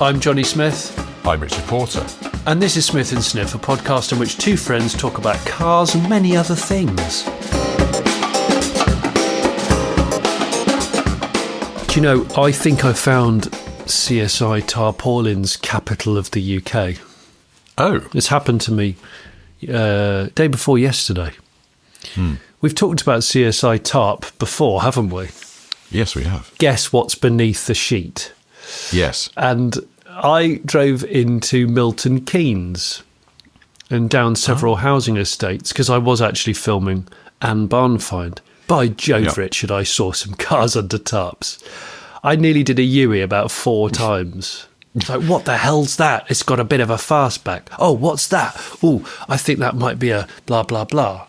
I'm Jonny Smith. I'm Richard Porter. And this is Smith & Sniff, a podcast in which two friends talk about cars and many other things. Do you know, I think I found CSI Tarpaulin's capital of the UK. Oh. It's happened to me day before yesterday. We've talked about CSI Tarp before, haven't we? Yes, we have. Guess what's beneath the sheet? Yes. And I drove into Milton Keynes and down several housing estates because I was actually filming Anne Barnfind. By Jove, Richard, I saw some cars under tarps. I nearly did a Yui about 4 times. It's like, what the hell's that? It's got a bit of a fastback. Oh, what's that? Oh, I think that might be a blah, blah, blah.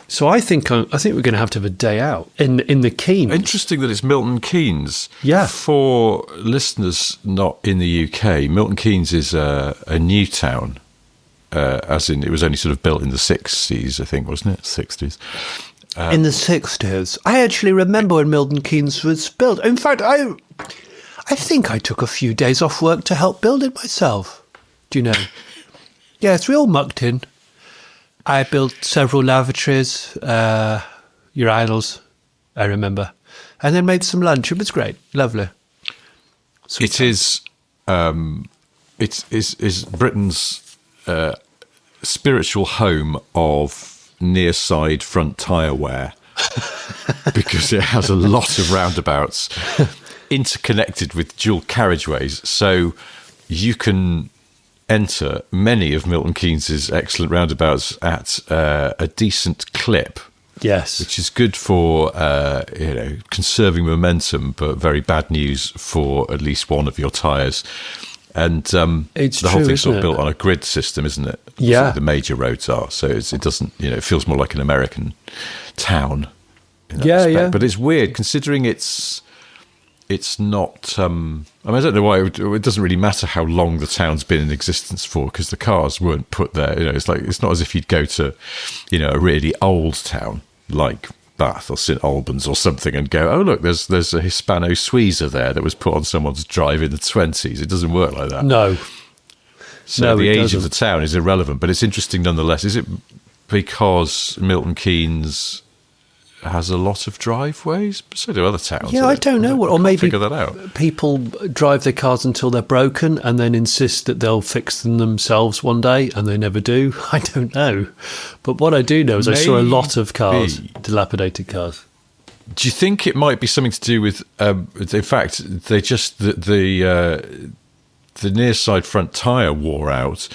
So I think we're going to have a day out in the Keynes. Interesting that it's Milton Keynes. Yeah. For listeners not in the UK, Milton Keynes is a new town, as in it was only sort of built in the 60s, I think, wasn't it? 60s. In the 60s. I actually remember when Milton Keynes was built. In fact, I think I took a few days off work to help build it myself. Do you know? Yes, we all mucked in. I built several lavatories, urinals, I remember, and then made some lunch. It was great, lovely. It is Britain's spiritual home of near side front tyre wear because it has a lot of roundabouts interconnected with dual carriageways, so you can enter many of Milton Keynes' excellent roundabouts at a decent clip. Yes. Which is good for, conserving momentum, but very bad news for at least one of your tyres. And it's the whole true, thing's sort of isn't built it? on a grid system, isn't it? Yeah. So the major roads are. So it doesn't, it feels more like an American town in that respect. Yeah. But it's weird, considering it's not. I don't know why it doesn't really matter how long the town's been in existence for, because the cars weren't put there. It's not as if you'd go to, a really old town like Bath or St Albans or something and go, oh look, there's a Hispano-Suiza there that was put on someone's drive in the 20s. It doesn't work like that. No. So the age of the town is irrelevant, but it's interesting nonetheless. Is it because Milton Keynes has a lot of driveways? So do other towns. Yeah, I don't know. Or maybe figure that out. People drive their cars until they're broken and then insist that they'll fix them themselves one day, and they never do. I don't know. But what I do know is I saw a lot of cars, dilapidated cars. Do you think it might be something to do with, in fact, they just, the near side front tyre wore out,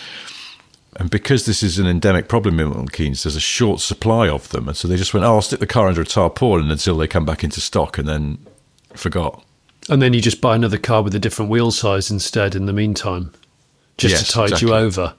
and because this is an endemic problem in Milton Keynes, there's a short supply of them. And so they just went, I'll stick the car under a tarpaulin until they come back into stock, and then forgot. And then you just buy another car with a different wheel size instead in the meantime, just to tide you over.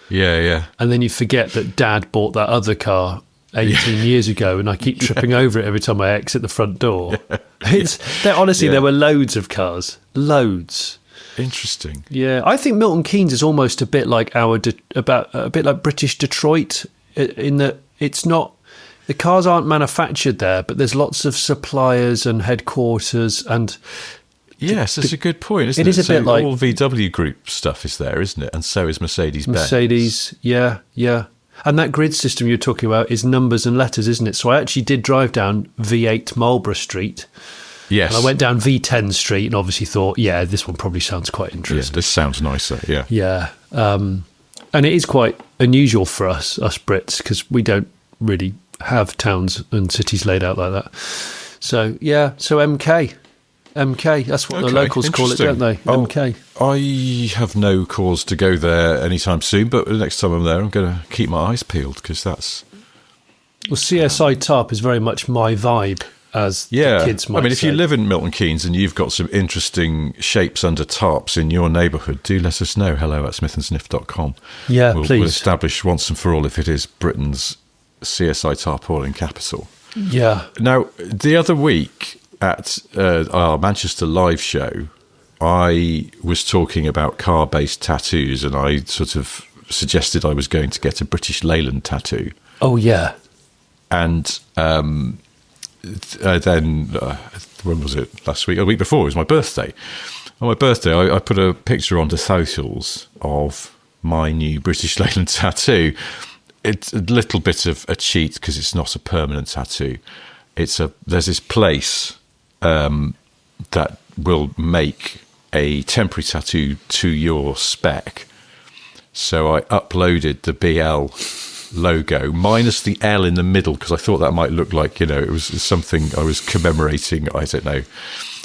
Yeah. And then you forget that Dad bought that other car 18 years ago, and I keep tripping over it every time I exit the front door. There were loads of cars. Loads. Interesting. Yeah, I think Milton Keynes is almost a bit like a bit like British Detroit, in that it's not, the cars aren't manufactured there, but there's lots of suppliers and headquarters, and yes, that's a good point. Isn't it is a bit like all VW Group stuff is there, isn't it? And so is Mercedes-Benz. Mercedes, yeah. And that grid system you're talking about is numbers and letters, isn't it? So I actually did drive down V8 Marlborough Street. Yes. And I went down V10 Street and obviously thought, yeah, this one probably sounds quite interesting. Yeah, this sounds nicer, yeah. Yeah. And it is quite unusual for us Brits, because we don't really have towns and cities laid out like that. So, yeah, so MK, that's what the locals call it, don't they? MK. I have no cause to go there anytime soon, but the next time I'm there, I'm going to keep my eyes peeled, because that's... Well, CSI Tarp is very much my vibe, as the kids might say. If you live in Milton Keynes and you've got some interesting shapes under tarps in your neighbourhood, do let us know. hello@smithandsniff.com. Yeah, please. We'll establish once and for all if it is Britain's CSI Tarpaulin capital. Yeah. Now, the other week at our Manchester live show, I was talking about car-based tattoos, and I sort of suggested I was going to get a British Leyland tattoo. Oh, yeah. And then when was it? Last week? A week before, it was my birthday. On my birthday, I put a picture onto socials of my new British Leyland tattoo. It's a little bit of a cheat because it's not a permanent tattoo. There's this place that will make a temporary tattoo to your spec. So I uploaded the BL logo minus the L in the middle because I thought that might look like, it was something I was commemorating, I don't know,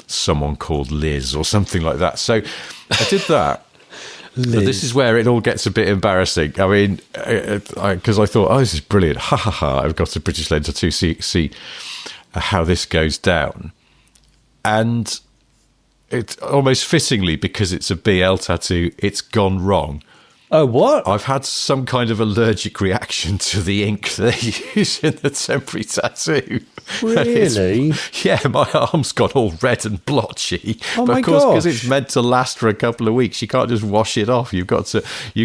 someone called Liz or something like that. So I did that. But this is where it all gets a bit embarrassing. I mean, because I thought, this is brilliant. Ha ha ha. I've got a British Leyland tattoo. See how this goes down. And it's almost fittingly, because it's a BL tattoo, it's gone wrong. Oh, what? I've had some kind of allergic reaction to the ink they use in the temporary tattoo. Really? Yeah, my arm's got all red and blotchy. Oh, but my of course, because gosh. it's meant to last for a couple of weeks, you can't just wash it off. You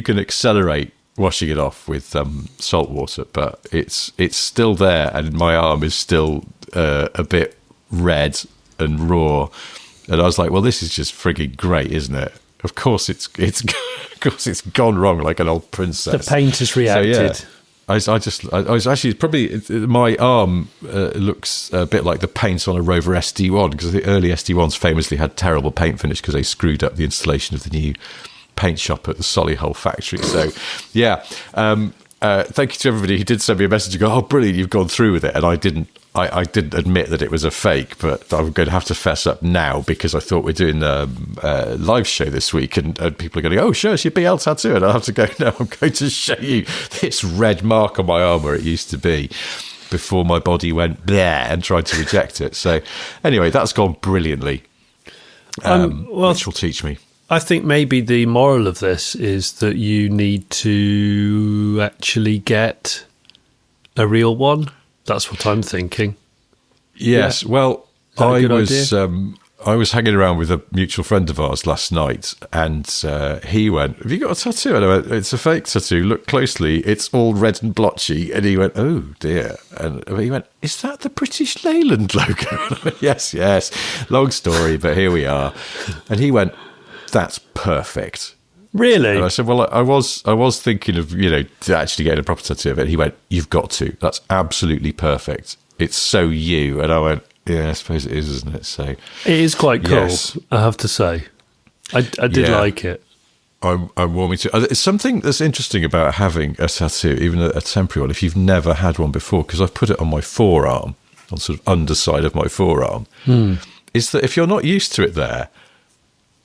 can accelerate washing it off with salt water, but it's still there, and my arm is still a bit red and raw. And I was like, well, this is just frigging great, isn't it? Of course it's of course it's gone wrong like an old princess. The paint has reacted. So, yeah, I was actually probably, my arm looks a bit like the paint on a Rover SD1, because the early SD1s famously had terrible paint finish because they screwed up the installation of the new paint shop at the Solihull factory. So yeah, thank you to everybody who did send me a message and go, oh brilliant, you've gone through with it. And I didn't admit that it was a fake, but I'm going to have to fess up now, because I thought we're doing a live show this week, and people are going to go, oh, show us your BL tattoo. And I'll have to go, no, I'm going to show you this red mark on my arm where it used to be before my body went bleh and tried to reject it. So anyway, that's gone brilliantly, which will teach me. I think maybe the moral of this is that you need to actually get a real one. That's what I'm thinking. Yes. Yeah. Well, I was hanging around with a mutual friend of ours last night, and he went, have you got a tattoo? And I went, it's a fake tattoo. Look closely. It's all red and blotchy. And he went, oh, dear. And he went, is that the British Leyland logo? And I went, yes. Long story, but here we are. And he went, that's perfect. Really? And I said, well, I was thinking of, actually getting a proper tattoo of it. He went, you've got to. That's absolutely perfect. It's so you. And I went, yeah, I suppose it is, isn't it? So it is quite cool, yes. I have to say. I did like it. I'm warming to. It's something that's interesting about having a tattoo, even a temporary one, if you've never had one before, because I've put it on my forearm, on sort of underside of my forearm, is that if you're not used to it there,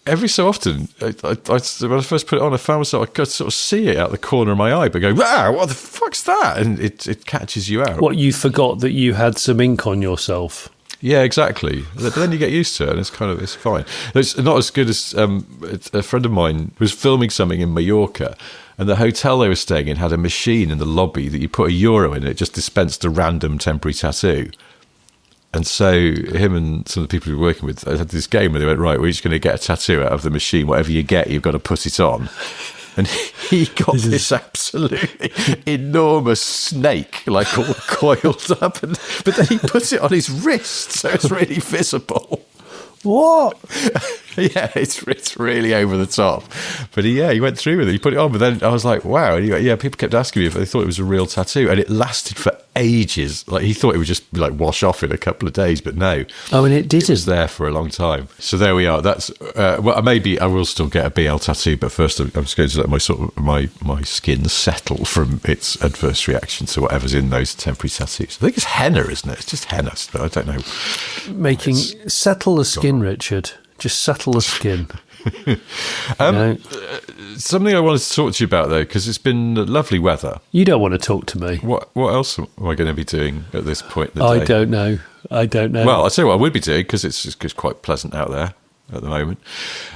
every so often, when I first put it on, I found myself, I could sort of see it out the corner of my eye, but go, wow, what the fuck's that? And it catches you out. What, you forgot that you had some ink on yourself? Yeah, exactly. But then you get used to it, and it's fine. It's not as good as a friend of mine was filming something in Mallorca, and the hotel they were staying in had a machine in the lobby that you put €1 in, and it just dispensed a random temporary tattoo. And so him and some of the people we were working with had this game where they went, right, we're just going to get a tattoo out of the machine. Whatever you get, you've got to put it on. And he got this absolutely enormous snake, like all coiled up. But then he put it on his wrist, so it's really visible. What? Yeah, it's really over the top. But he went through with it. He put it on, but then I was like, wow. And people kept asking me if they thought it was a real tattoo, and it lasted for ages. Like, he thought it would just like wash off in a couple of days, but no. Oh, and it didn't. It was there for a long time. So there we are. That's well, maybe I will still get a BL tattoo, but first I'm just going to let my skin settle from its adverse reaction to whatever's in those temporary tattoos. I think it's henna, isn't it? It's just henna. I don't know. Settle the skin, Richard. Just settle the skin. Something I wanted to talk to you about, though, because it's been lovely weather. You don't want to talk to me. What else am I going to be doing at this point in the day? I don't know. Well, I'll tell you what I would be doing, because it's quite pleasant out there at the moment.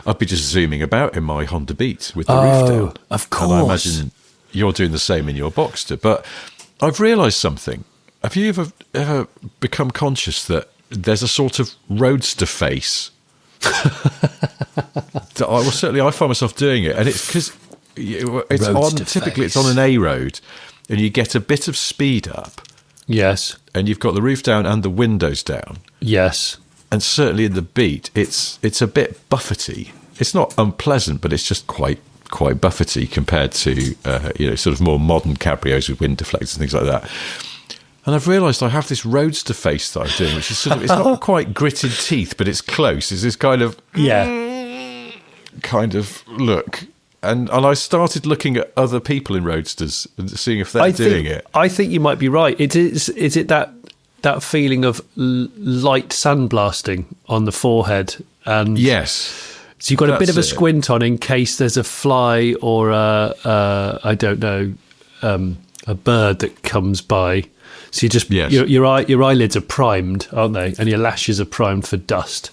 I'd be just zooming about in my Honda Beat with the roof down. Of course. And I imagine you're doing the same in your Boxster. But I've realised something. Have you ever become conscious that there's a sort of Roadster face? I find myself doing it, and it's because it's on an A road, and you get a bit of speed up. Yes. And you've got the roof down and the windows down. Yes. and certainly in the beat, it's a bit buffety. It's not unpleasant, but it's just quite buffety compared to sort of more modern cabrios with wind deflectors and things like that. And I've realised I have this Roadster face that I'm doing, which is sort of, it's not quite gritted teeth, but it's close. It's this kind of kind of look. And I started looking at other people in Roadsters and seeing if they're doing it. I think you might be right. Is it that feeling of light sandblasting on the forehead? And yes. So you've got a bit of a squint on in case there's a fly or I don't know, a bird that comes by. So you just your eyelids are primed, aren't they? And your lashes are primed for dust.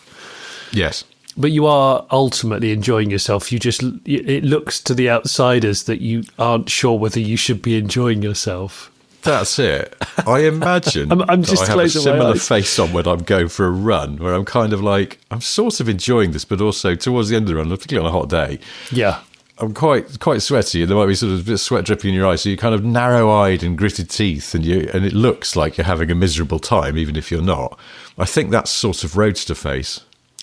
Yes. But you are ultimately enjoying yourself. It looks to the outsiders that you aren't sure whether you should be enjoying yourself. That's it. I imagine I'm just I have a similar face on when I'm going for a run, where I'm kind of like, I'm sort of enjoying this, but also towards the end of the run, particularly on a hot day, I'm quite sweaty, and there might be sort of a bit of sweat dripping in your eyes, so you're kind of narrow-eyed and gritted teeth, and it looks like you're having a miserable time, even if you're not. I think that's sort of Roadster face.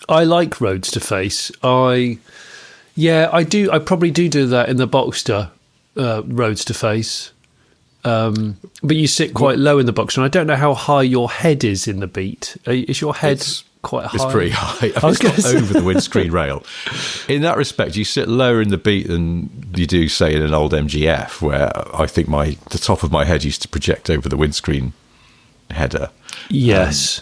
I like Roadster face. I do. I probably do that in the Boxster Roadster face. But you sit quite low in the Boxster, and I don't know how high your head is in the Beat. Is your head quite high? It's pretty high. It's not over the windscreen rail. In that respect, you sit lower in the Beat than you do, say, in an old MGF, where I think the top of my head used to project over the windscreen header. Yes.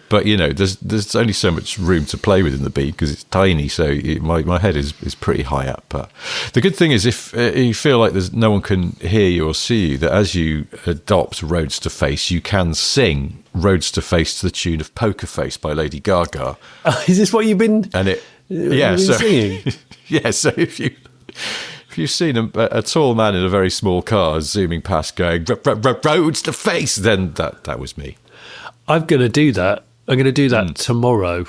But there's only so much room to play with in the Beat because it's tiny, so my head is pretty high up. But the good thing is, if you feel like there's no one can hear you or see you, that as you adopt Roadster face, you can sing Roadster face to the tune of Poker Face by Lady Gaga. Is this what you've been? Singing? Yeah. So if you've seen a tall man in a very small car zooming past, going Roadster face, then that was me. I'm going to do that. I'm going to do that tomorrow.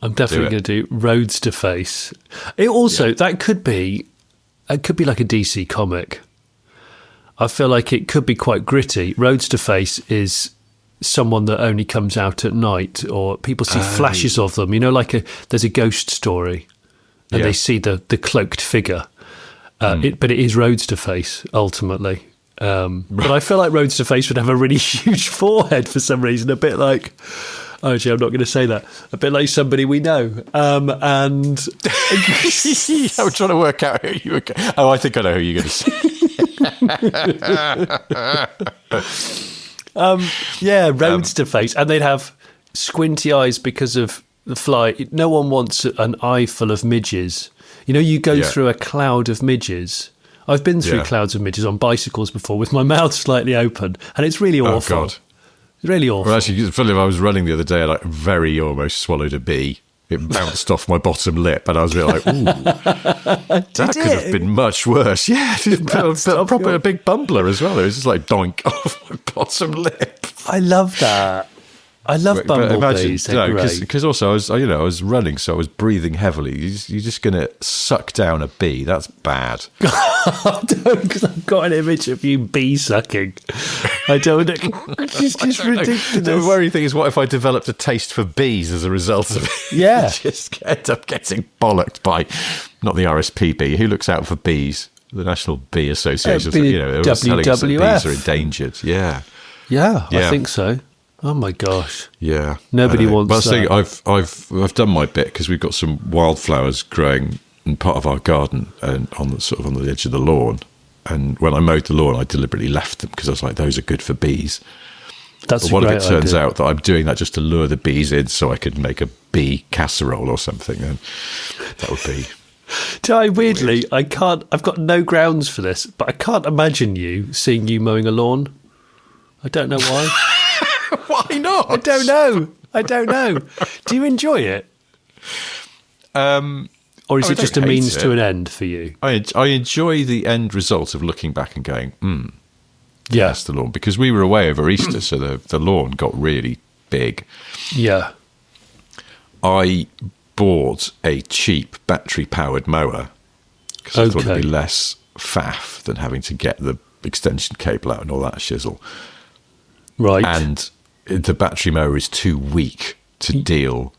I'm definitely going to do Roadster face. It also that could be like a DC comic. I feel like it could be quite gritty. Roadster face is someone that only comes out at night, or people see flashes of them. Like there's a ghost story, and they see the cloaked figure. But it is Roadster face ultimately. But I feel like Roadster face would have a really huge forehead for some reason, a bit like, actually I'm not going to say that, a bit like somebody we know. And I'm trying to work out who you were. I think I know who you're going to say. Roadster face, and they'd have squinty eyes because of the fly. No one wants an eye full of midges. You go through a cloud of midges. I've been through clouds of midges on bicycles before with my mouth slightly open, and it's really awful. Oh, God. It's really awful. Well, actually, I was running the other day, and I very almost swallowed a bee. It bounced off my bottom lip, and I was really like, ooh, that could have been much worse. Yeah, a big bumbler as well. It was just like doink off my bottom lip. I love that. I love bumblebees. Because also I was running, so I was breathing heavily. You're just going to suck down a bee. That's bad. I don't, because I've got an image of you bee sucking. I don't. It's just ridiculous. The worrying thing is, what if I developed a taste for bees as a result of it? Yeah, just end up getting bollocked by not the RSPB, who looks out for bees, the National Bee Association. WWF. Bees are endangered. Yeah, I think so. Oh my gosh! Yeah, nobody wants that. I've done my bit because we've got some wildflowers growing in part of our garden and on the edge of the lawn. And when I mowed the lawn, I deliberately left them because I was like, those are good for bees. But what if it turns out that I'm doing that just to lure the bees in so I could make a bee casserole or something? Then that would be. Weirdly, I can't. I've got no grounds for this, but I can't imagine seeing you mowing a lawn. I don't know why. Why not? I don't know. Do you enjoy it? Or is it just a means to an end for you? I enjoy the end result of looking back and going, that's the lawn. Because we were away over Easter, so the lawn got really big. Yeah. I bought a cheap battery-powered mower because I thought it'd be less faff than having to get the extension cable out and all that shizzle. Right. And the battery mower is too weak to deal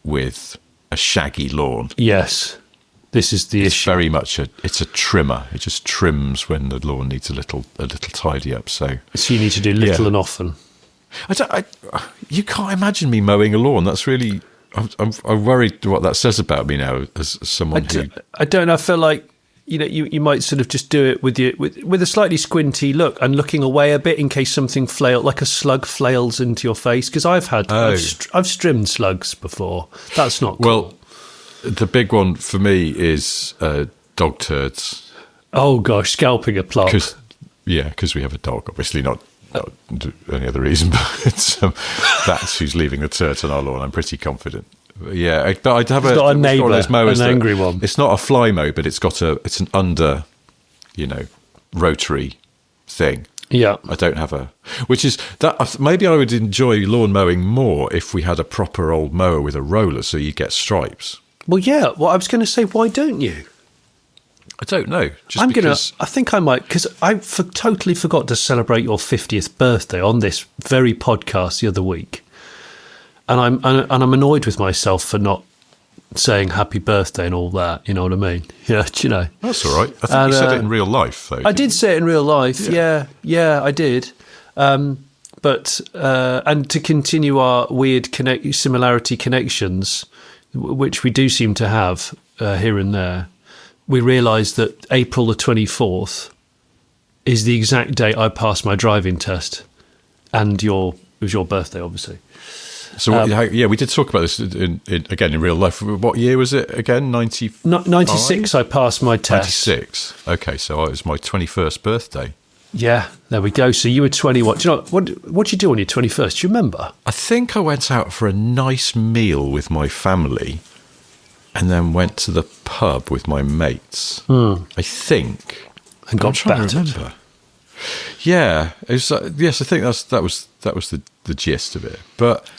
with a shaggy lawn. Yes, this is the issue. Very much it's a trimmer. It just trims when the lawn needs a little tidy up. So you need to do little and often. You can't imagine me mowing a lawn. That's really. I'm worried what that says about me now as someone who. I don't know. I feel like you might sort of just do it with a slightly squinty look and looking away a bit in case something like a slug flails into your face. Because I've strimmed slugs before. That's not cool. Well, the big one for me is dog turds. Oh gosh, scalping a plot. Because we have a dog. Obviously not any other reason, but that's who's leaving the turd on our lawn. I'm pretty confident. Yeah, but I'd have a neighbour, an angry one. It's not a fly mow, but it's an under, rotary thing. Yeah, I don't have which is that. Maybe I would enjoy lawn mowing more if we had a proper old mower with a roller, so you get stripes. Well, yeah. Well, I was going to say, why don't you? I don't know. I think I might, because I totally forgot to celebrate your 50th birthday on this very podcast the other week, and I'm annoyed with myself for not saying happy birthday and all that. You know what I mean? Yeah, do you know? That's all right. I think you said it in real life, though. I did say it in real life. Yeah, I did. But and to continue our weird similarity connections, which we do seem to have here and there. We realised that April the 24th is the exact date I passed my driving test, and it was your birthday, obviously. So we did talk about this again in real life. What year was it again? 96. I passed my test. 96. Okay, so it was my 21st birthday. Yeah, there we go. So you were 21. Do you know what did you do on your 21st? Do you remember? I think I went out for a nice meal with my family. And then went to the pub with my mates. I think, and got battered. To remember. Yeah, it was, yes, I think that was the gist of it. But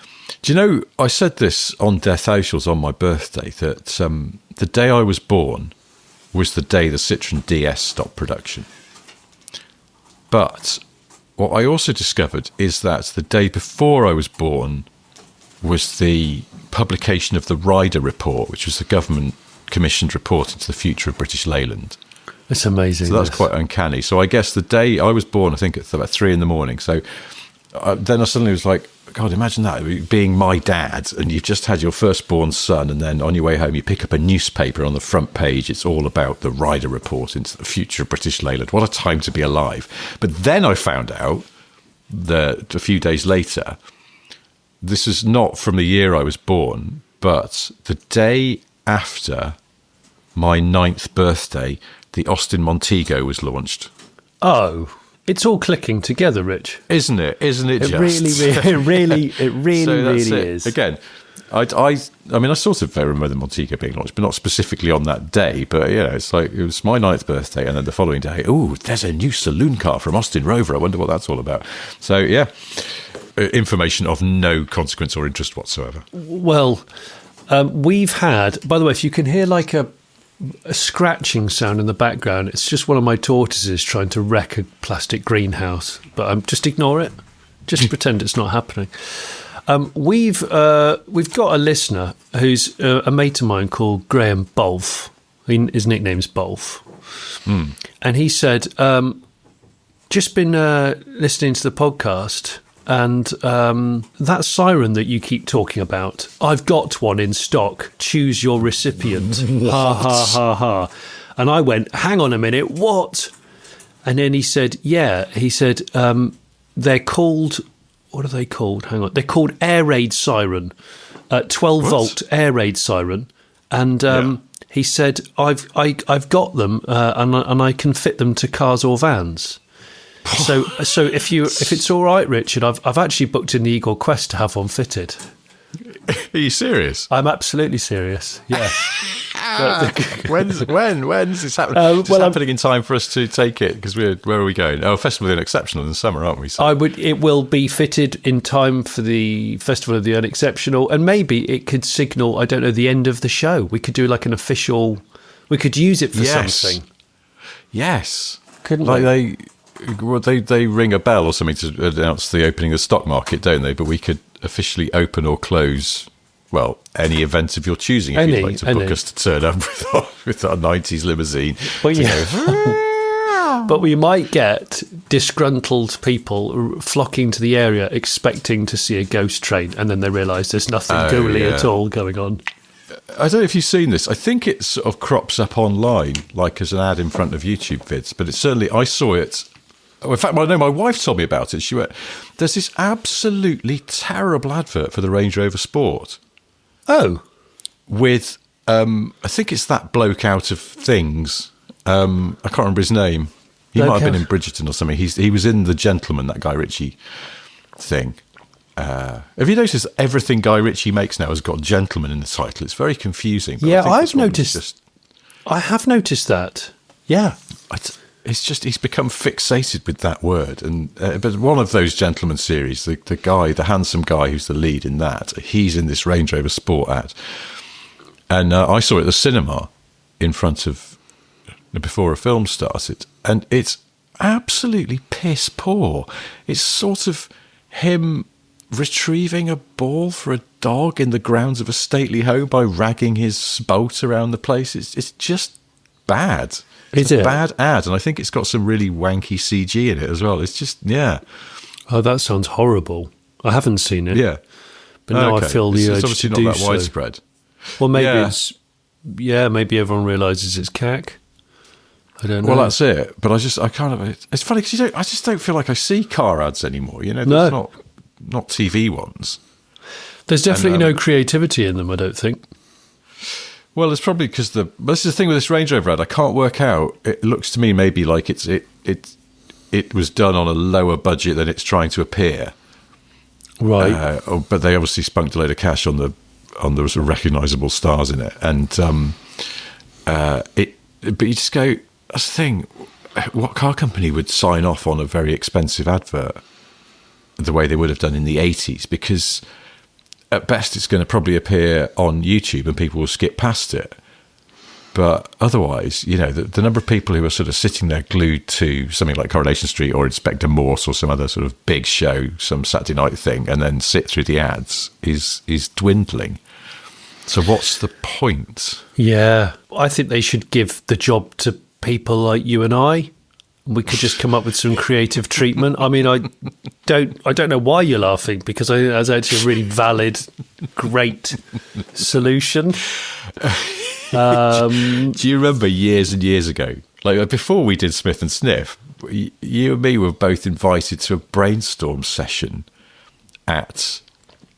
do you know? I said this on Death Socials on my birthday that the day I was born was the day the Citroen DS stopped production. But what I also discovered is that the day before I was born was the publication of the Ryder Report, which was the government-commissioned report into the future of British Leyland. It's amazing. So that's quite uncanny. So I guess the day I was born, I think it's about 3 a.m. So then I suddenly was like, God, imagine that, being my dad, and you've just had your firstborn son, and then on your way home you pick up a newspaper on the front page. It's all about the Ryder Report into the future of British Leyland. What a time to be alive. But then I found out that a few days later, this is not from the year I was born, but the day after my 9th birthday, the Austin Montego was launched. Oh, it's all clicking together, Rich. Isn't it? Isn't it just? It really is. Again, I mean, I sort of remember the Montego being launched, but not specifically on that day. But it's like, it was my 9th birthday, and then the following day, there's a new saloon car from Austin Rover. I wonder what that's all about. So, yeah. Information of no consequence or interest whatsoever. Well, we've had, by the way, if you can hear like a scratching sound in the background, it's just one of my tortoises trying to wreck a plastic greenhouse, but just ignore it. Just pretend it's not happening. We've got a listener who's a mate of mine called Graham Bolf. His nickname's Bolf. And he said, just been listening to the podcast, and that siren that you keep talking about, I've got one in stock. Choose your recipient. Ha, ha, ha, ha. And I went, hang on a minute, what? And then he said, they're called, what are they called? Hang on. They're called air raid siren, 12-volt air raid siren. And he said, I've got them, and I can fit them to cars or vans. So if it's all right, Richard, I've actually booked in the Eagle Quest to have one fitted. Are you serious? I'm absolutely serious. Yeah. When's this happening? It's happening in time for us to take it, because where are we going? Oh, Festival of the Unexceptional in the summer, aren't we? So. It will be fitted in time for the Festival of the Unexceptional, and maybe it could signal, I don't know, the end of the show. We could do like an official. We could use it for something. Yes. Couldn't we? well, they ring a bell or something to announce the opening of the stock market, don't they? But we could officially open or close, well, any event of your choosing if you'd like to book us to turn up with our 90s limousine. Well, but we might get disgruntled people flocking to the area expecting to see a ghost train, and then they realise there's nothing ghouly at all going on. I don't know if you've seen this. I think it sort of crops up online, like as an ad in front of YouTube vids, but it's certainly, I saw it. In fact, I know my wife told me about it. She went, there's this absolutely terrible advert for the Range Rover Sport. Oh. With, I think it's that bloke out of Things. I can't remember his name. He might have been in Bridgerton or something. He was in The Gentleman, that Guy Ritchie thing. Have you noticed everything Guy Ritchie makes now has got gentleman in the title? It's very confusing. Yeah, I've noticed. I have noticed that. Yeah. It's just, he's become fixated with that word. And but one of those gentleman series, the handsome guy who's the lead in that, he's in this Range Rover Sport ad. And I saw it at the cinema in front of, before a film started. And it's absolutely piss poor. It's sort of him retrieving a ball for a dog in the grounds of a stately home by ragging his boat around the place. It's just bad. It's a bad ad, and I think it's got some really wanky CG in it as well. It's just, yeah. Oh, that sounds horrible. I haven't seen it. Yeah. But now I feel the urge obviously to do not that so. widespread. Well, maybe maybe everyone realises it's cack. I don't know. Well, that's it. But it's funny because I just don't feel like I see car ads anymore. You know, no. There's not TV ones. There's definitely no creativity in them, I don't think. Well, it's probably because this is the thing with this Range Rover ad. I can't work out. It looks to me maybe like it was done on a lower budget than it's trying to appear. Right. But they obviously spunked a load of cash on the sort of recognisable stars in it, and but you just go. That's the thing. What car company would sign off on a very expensive advert the way they would have done in the 80s? Because at best, it's going to probably appear on YouTube and people will skip past it. But otherwise, you know, the number of people who are sort of sitting there glued to something like Coronation Street or Inspector Morse or some other sort of big show, some Saturday night thing, and then sit through the ads is dwindling. So what's the point? Yeah, I think they should give the job to people like you and I. We could just come up with some creative treatment. I mean, I don't know why you're laughing, because I think that's actually a really valid, great solution. Do you remember years and years ago, like before we did Smith and Sniff, you and me were both invited to a brainstorm session at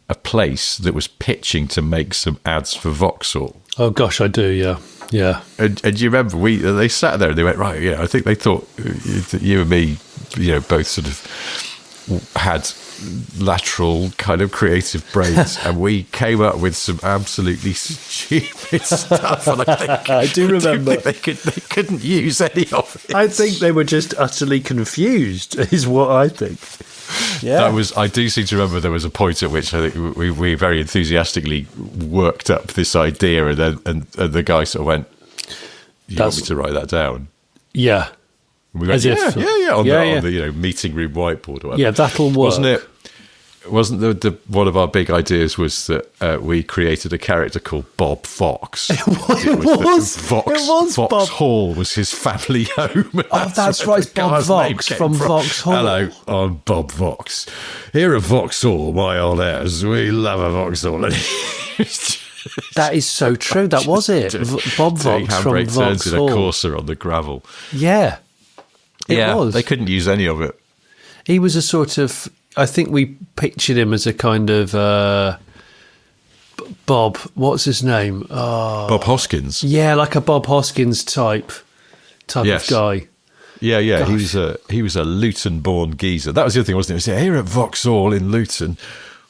a place that was pitching to make some ads for Vauxhall? Oh gosh, I do, yeah. Yeah. And do you remember they sat there and they went, right, yeah, I think they thought that you and me, you know, both sort of had lateral kind of creative brains, and we came up with some absolutely stupid stuff. And I do remember they couldn't use any of it. I think they were just utterly confused, is what I think. Yeah, I do seem to remember there was a point at which I think we very enthusiastically worked up this idea, and then and the guy sort of went, "You want me to write that down?" Yeah, and we went, on the meeting room whiteboard or whatever. Yeah, that'll work. Wasn't it? Wasn't the one of our big ideas was that we created a character called Bob Fox? It was Vauxhall was his family home. Oh, that's right, Bob Vox from Vauxhall. Hello, I'm Bob Vox. Here at Vauxhall, my old house, we love a Vauxhall. That is so true. That was it. Bob Vox from handbrake turns in a Vauxhall. Corsa on the gravel. Yeah, it was. They couldn't use any of it. He was a sort of, I think we pictured him as a kind of Bob, what's his name? Oh, Bob Hoskins. Yeah, like a Bob Hoskins type of guy. Yeah. He was a Luton-born geezer. That was the other thing, wasn't it? It was here at Vauxhall in Luton.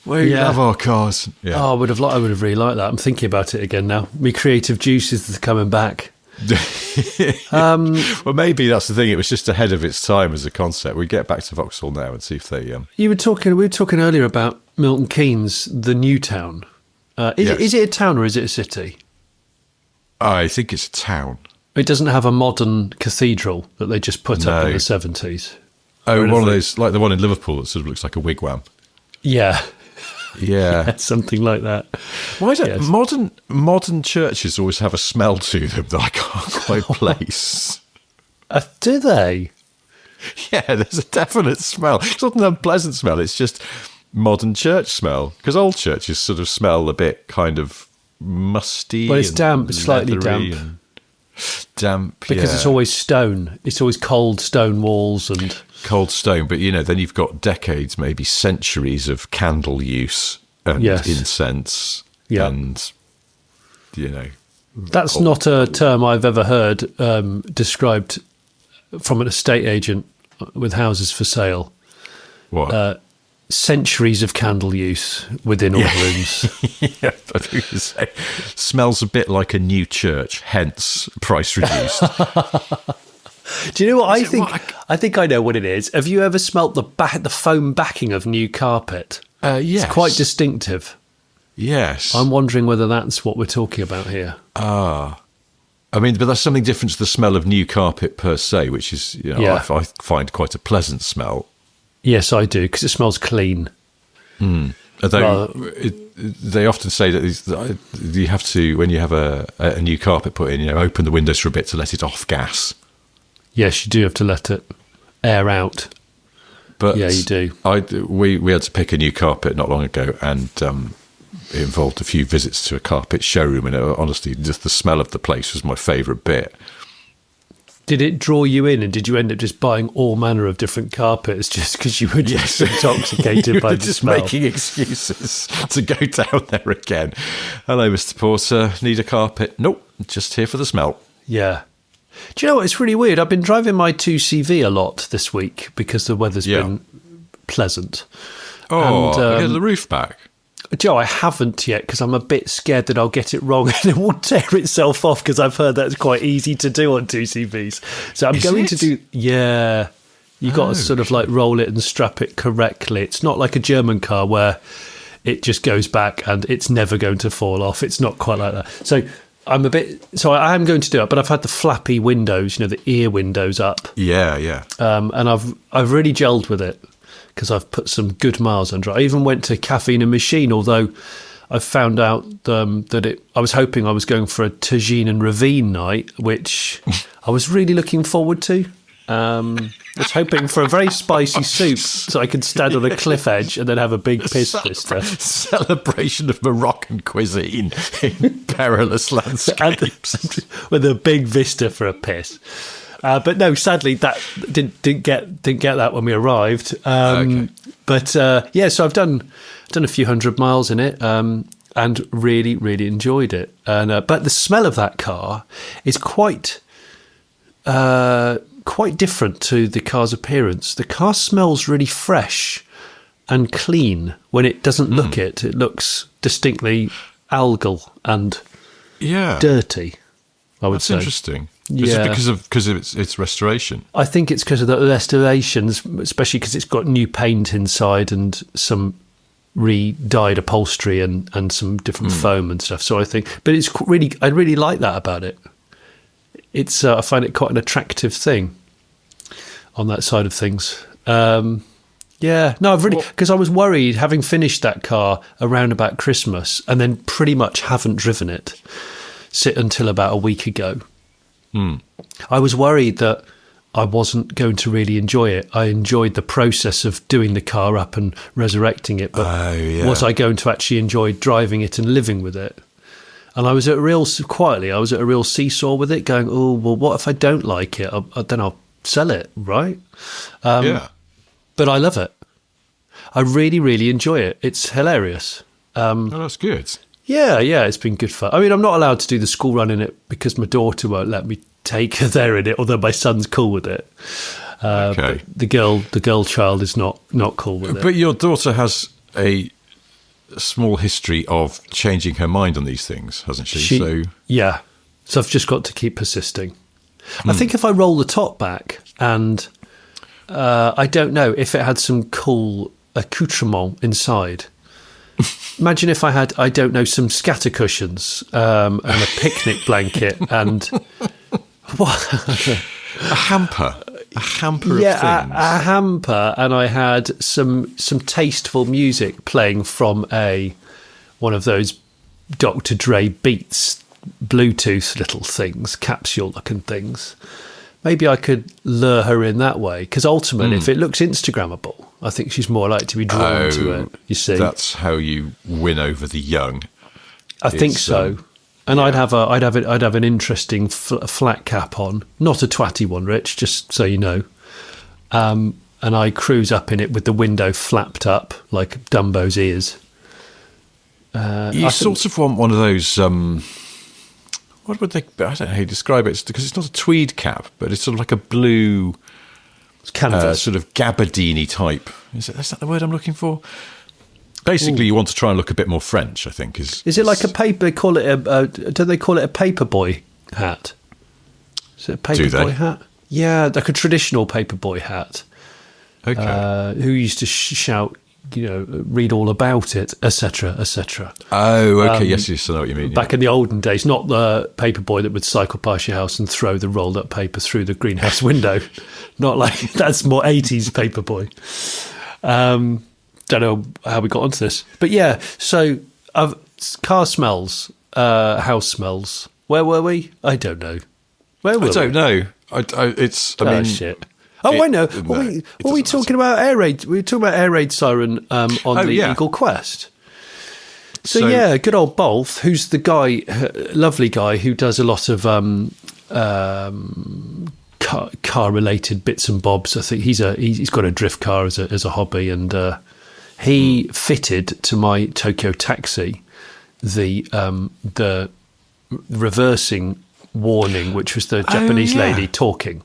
We love our cars. Yeah. Oh, I would have really liked that. I'm thinking about it again now. My creative juices are coming back. Well, maybe that's the thing. It was just ahead of its time as a concept. We get back to Vauxhall now and see if they. We were talking earlier about Milton Keynes, the new town. Is it a town or is it a city? I think it's a town. It doesn't have a modern cathedral that they just put up in the 70s. Oh, one of those, like the one in Liverpool that sort of looks like a wigwam. Yeah. Yeah. Something like that. Why is it modern churches always have a smell to them that I can't quite place? Do they? Yeah, there's a definite smell. It's not an unpleasant smell. It's just modern church smell. Because old churches sort of smell a bit kind of musty. Well, it's damp, slightly damp. Damp, because it's always stone. It's always cold stone walls and cold stone. But then you've got decades, maybe centuries of candle use and incense, and that's not a term I've ever heard described from an estate agent with houses for sale. What? Centuries of candle use within all rooms. Yeah, I think you say smells a bit like a new church, hence price reduced. Do you know what I think? I think I know what it is. Have you ever smelt the foam backing of new carpet? Yes. It's quite distinctive. Yes. I'm wondering whether that's what we're talking about here. I mean, but that's something different to the smell of new carpet per se, which is, I find quite a pleasant smell. Yes, I do, because it smells clean. Although they often say that you have to, when you have a new carpet put in, open the windows for a bit to let it off gas. Yes, you do have to let it air out. But yeah, you do. We had to pick a new carpet not long ago, and it involved a few visits to a carpet showroom, and honestly, just the smell of the place was my favourite bit. Did it draw you in, and did you end up just buying all manner of different carpets just because you were just intoxicated by the just smell? Making excuses to go down there again. Hello, Mr. Porter. Need a carpet? Nope, just here for the smell. Yeah. Do you know what? It's really weird. I've been driving my 2CV a lot this week because the weather's been pleasant. Oh, get the roof back. Joe, I haven't yet because I'm a bit scared that I'll get it wrong and it will tear itself off because I've heard that's quite easy to do on 2CVs. So I'm going to do... Yeah. You got to sort of like roll it and strap it correctly. It's not like a German car where it just goes back and it's never going to fall off. It's not quite like that. So I am going to do it, but I've had the flappy windows, the ear windows up. Yeah, yeah. And I've really gelled with it because I've put some good miles under it. I even went to Caffeine and Machine, although I found out that I was hoping I was going for a tagine and ravine night, which I was really looking forward to. I was hoping for a very spicy soup so I could stand on a cliff edge and then have a big piss vista. Celebration of Moroccan cuisine in perilous landscapes. With a big vista for a piss. But no, sadly, that didn't get that when we arrived. But so I've done a few hundred miles in it and really, really enjoyed it. And but the smell of that car is quite different to the car's appearance. The car smells really fresh and clean when it doesn't look it. It looks distinctly algal and dirty, I would say. That's interesting. Is it because of its restoration? I think it's because of the restorations, especially because it's got new paint inside and some re-dyed upholstery and some different foam and stuff. So I think, but I really like that about it. It's I find it quite an attractive thing on that side of things. I've really, because I was worried having finished that car around about Christmas and then pretty much haven't driven it until about a week ago. I was worried that I wasn't going to really enjoy it. I enjoyed the process of doing the car up and resurrecting it, but was I going to actually enjoy driving it and living with it? And I was at a real seesaw with it, going, oh, well, what if I don't like it? Then I'll sell it, right? But I love it. I really, really enjoy it. It's hilarious. That's good. Yeah, it's been good fun. I mean, I'm not allowed to do the school run in it because my daughter won't let me take her there in it, although my son's cool with it. But the girl child is not cool with it. But your daughter has a small history of changing her mind on these things, hasn't she? So I've just got to keep persisting. I think if I roll the top back and I don't know if it had some cool accoutrement inside. Imagine if I had, I don't know, some scatter cushions and a picnic blanket and what? A hamper. a hamper of things. A hamper, and I had some tasteful music playing from one of those Dr. Dre Beats Bluetooth little things, capsule-looking things. Maybe I could lure her in that way, because ultimately, if it looks Instagrammable, I think she's more likely to be drawn to it, you see. That's how you win over the young. I think so. And I'd have an interesting flat cap on, not a twatty one, Rich, just so you know. And I cruise up in it with the window flapped up like Dumbo's ears. You sort of want one of those. What would they? I don't know how you describe it, because it's not a tweed cap, but it's sort of like a blue canvas, sort of gabardine type. Is that the word I'm looking for? Basically, you want to try and look a bit more French, I think. Is it like a paper? They call it do they call it a paperboy hat? Is it a paperboy hat? Yeah, like a traditional paperboy hat. Okay. Who used to shout, read all about it, etc., etc. Oh, okay. Yes, I know what you mean. Back in the olden days, not the paperboy that would cycle past your house and throw the rolled up paper through the greenhouse window. Not like that's more 80s paperboy. Don't know how we got onto this, but yeah. So, car smells, house smells. Where were we? I don't know. Where were we? I don't know. Shit. Oh, I know. What were we talking about? Air raid. We were talking about air raid siren on the Eagle Quest. So yeah, good old Bolf, who's the guy, lovely guy who does a lot of car related bits and bobs. I think he's got a drift car as a hobby, and he fitted to my Tokyo Taxi the reversing warning, which was the Japanese lady talking.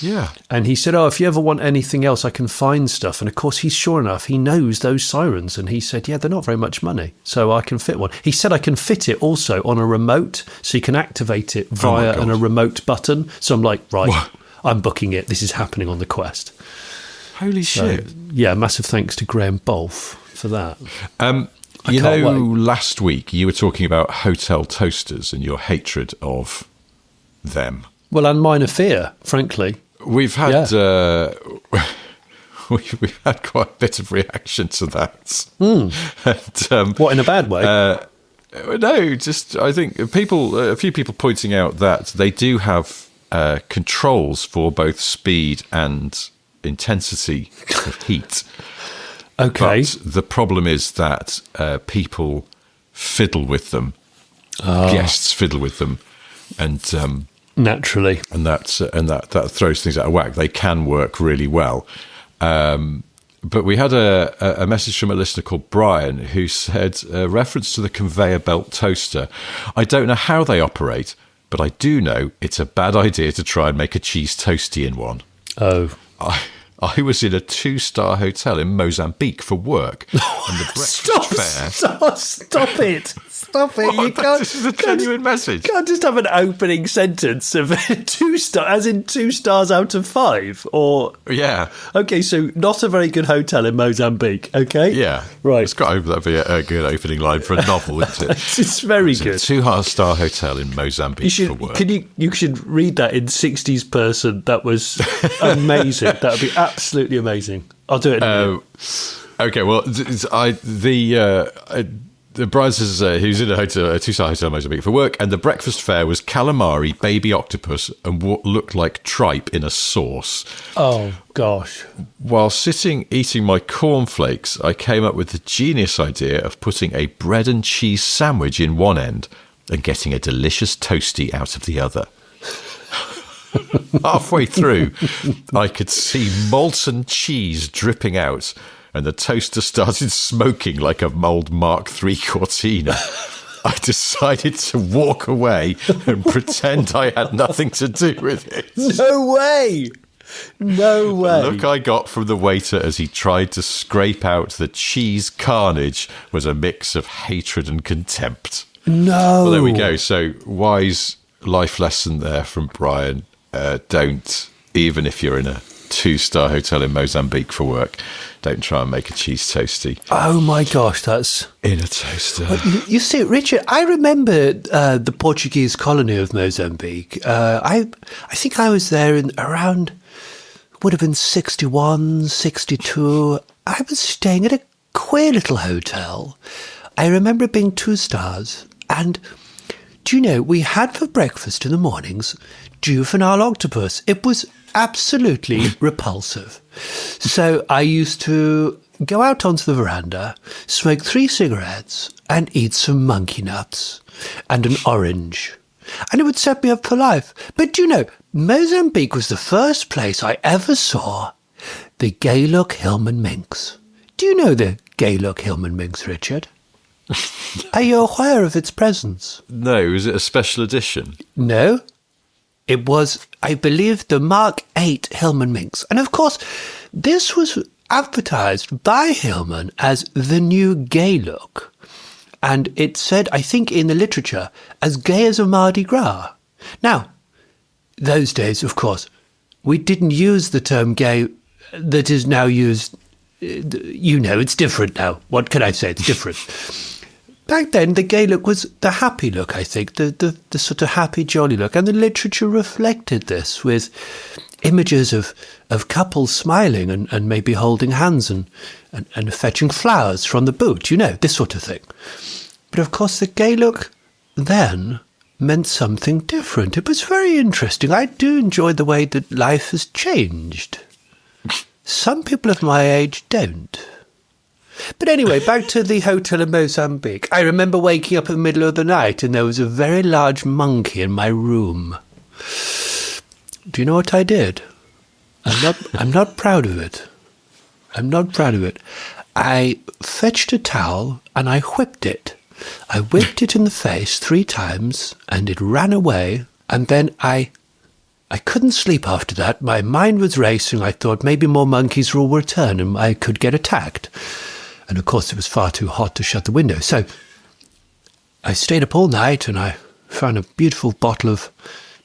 Yeah. And he said, if you ever want anything else, I can find stuff. And of course, sure enough, he knows those sirens. And he said, yeah, they're not very much money, so I can fit one. He said I can fit it also on a remote, so you can activate it via a remote button. So I'm like, right, what? I'm booking it. This is happening on the Quest. Holy shit. Yeah, massive thanks to Graham Bolf for that. Last week you were talking about hotel toasters and your hatred of them. Well, and mine are fear, frankly. We've had we've had quite a bit of reaction to that. And, what, in a bad way? No, just I think a few people pointing out that they do have controls for both speed and intensity of heat. Okay. But the problem is that people fiddle with them. Guests fiddle with them, and naturally, and that throws things out of whack. They can work really well, but we had a message from a listener called Brian who said, reference to the conveyor belt toaster, I don't know how they operate, but I do know it's a bad idea to try and make a cheese toastie in one. I was in a 2-star hotel in Mozambique for work, and the breakfast fare. Stop it! Stop it! You can't. This is a genuine message. You can't just have an opening sentence of 2 stars, as in 2 stars out of 5, or yeah. Okay, so not a very good hotel in Mozambique. Okay, yeah, right. It's got that'd be a good opening line for a novel, isn't it? It's very good. A 2-star hotel in Mozambique for work. You should read that in 60s person. That was amazing. That would be absolutely amazing. I'll do it. Okay, well, the Brian says he was in a 2-star hotel in Mozambique for work, and the breakfast fare was calamari, baby octopus, and what looked like tripe in a sauce. Oh, gosh. While sitting eating my cornflakes, I came up with the genius idea of putting a bread and cheese sandwich in one end and getting a delicious toastie out of the other. Halfway through, I could see molten cheese dripping out, and the toaster started smoking like a mould Mark III Cortina. I decided to walk away and pretend I had nothing to do with it. No way! No way. The look I got from the waiter as he tried to scrape out the cheese carnage was a mix of hatred and contempt. No. Well, there we go. So, wise life lesson there from Brian. Don't, even if you're in a 2-star hotel in Mozambique for work, don't try and make a cheese toastie. Oh my gosh, that's in a toaster. You see, Richard, I remember the Portuguese colony of Mozambique. I think I was there in around would have been 61, 62. I was staying at a queer little hotel. I remember it being 2 stars. And do you know, we had for breakfast in the mornings juvenile octopus. It was absolutely repulsive. So I used to go out onto the veranda, smoke 3 cigarettes, and eat some monkey nuts and an orange. And it would set me up for life. But do you know, Mozambique was the first place I ever saw the Gaelic Hillman minx. Do you know the Gaelic Hillman minx, Richard? Are you aware of its presence? No, was it a special edition? No. It was, I believe, the Mark 8 Hillman minx. And of course, this was advertised by Hillman as the new gay look. And it said, I think in the literature, as gay as a Mardi Gras. Now, those days, of course, we didn't use the term gay that is now used. You know, it's different now. What can I say? It's different. Back then, the gay look was the happy look, I think, the sort of happy, jolly look. And the literature reflected this with images of couples smiling and maybe holding hands and fetching flowers from the boot, you know, this sort of thing. But of course, the gay look then meant something different. It was very interesting. I do enjoy the way that life has changed. Some people of my age don't. But anyway, back to the hotel in Mozambique. I remember waking up in the middle of the night and there was a very large monkey in my room. Do you know what I did? I'm not proud of it. I'm not proud of it. I fetched a towel and I whipped it. I whipped it in the face 3 times and it ran away. And then I couldn't sleep after that. My mind was racing. I thought maybe more monkeys will return and I could get attacked. And of course, it was far too hot to shut the window. So I stayed up all night and I found a beautiful bottle of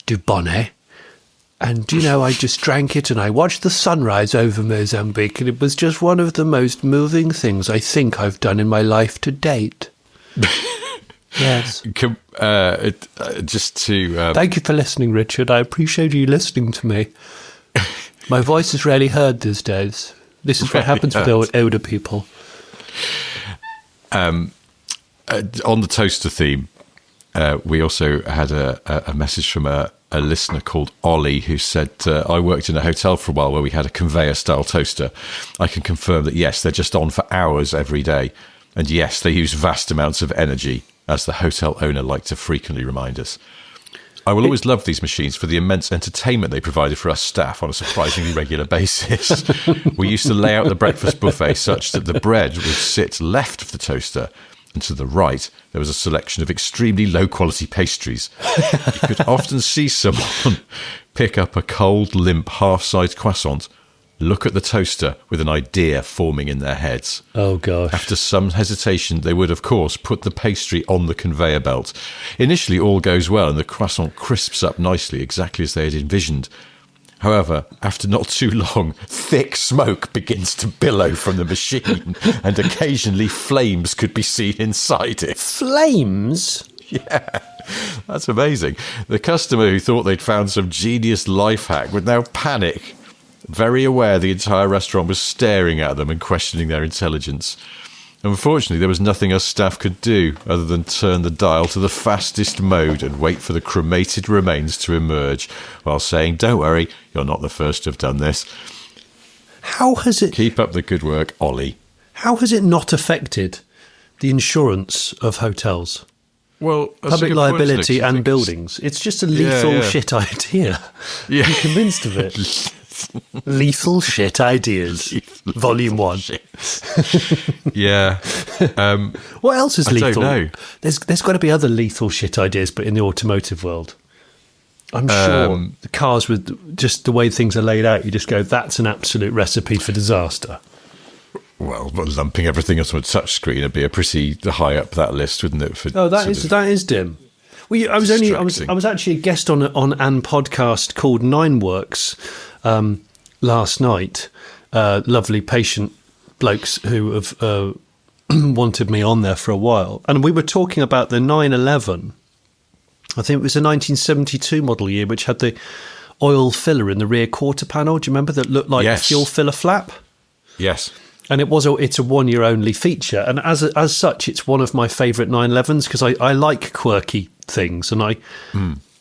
Dubonnet. And, you know, I just drank it and I watched the sunrise over Mozambique. And it was just one of the most moving things I think I've done in my life to date. Yes. Just to... Thank you for listening, Richard. I appreciate you listening to me. My voice is rarely heard these days. This is what happens with older people. On the toaster theme, we also had a message from a listener called Ollie who said, I worked in a hotel for a while where we had a conveyor-style toaster. I can confirm that, yes, they're just on for hours every day. And yes, they use vast amounts of energy, as the hotel owner liked to frequently remind us. I will always love these machines for the immense entertainment they provided for us staff on a surprisingly regular basis. We used to lay out the breakfast buffet such that the bread would sit left of the toaster, and to the right there was a selection of extremely low-quality pastries. You could often see someone pick up a cold, limp, half-sized croissant, look at the toaster with an idea forming in their heads. Oh, gosh. After some hesitation, they would, of course, put the pastry on the conveyor belt. Initially, all goes well, and the croissant crisps up nicely, exactly as they had envisioned. However, after not too long, thick smoke begins to billow from the machine, and occasionally flames could be seen inside it. Flames? Yeah, that's amazing. The customer who thought they'd found some genius life hack would now panic, very aware the entire restaurant was staring at them and questioning their intelligence. Unfortunately, there was nothing us staff could do other than turn the dial to the fastest mode and wait for the cremated remains to emerge, while saying, "Don't worry, you're not the first to have done this." How has it... Keep up the good work, Ollie. How has it not affected the insurance of hotels? Well, public liability and buildings. It's just a lethal shit idea. Yeah. I'm convinced of it. Lethal shit ideas. Volume 1. Yeah. What else is lethal? I don't know. There's got to be other lethal shit ideas, but in the automotive world. I'm sure the cars with just the way things are laid out, you just go, that's an absolute recipe for disaster. Well, but lumping everything onto a touchscreen would be a pretty high up that list, wouldn't it? That is dim. Well, I was actually a guest on an podcast called Nine Works last night. Lovely patient blokes who have wanted me on there for a while, and we were talking about the 911. I think it was a 1972 model year, which had the oil filler in the rear quarter panel. Do you remember that looked like a fuel filler flap? Yes. And it's a 1 year only feature. And as such, it's one of my favourite 911s because I like quirky things. And I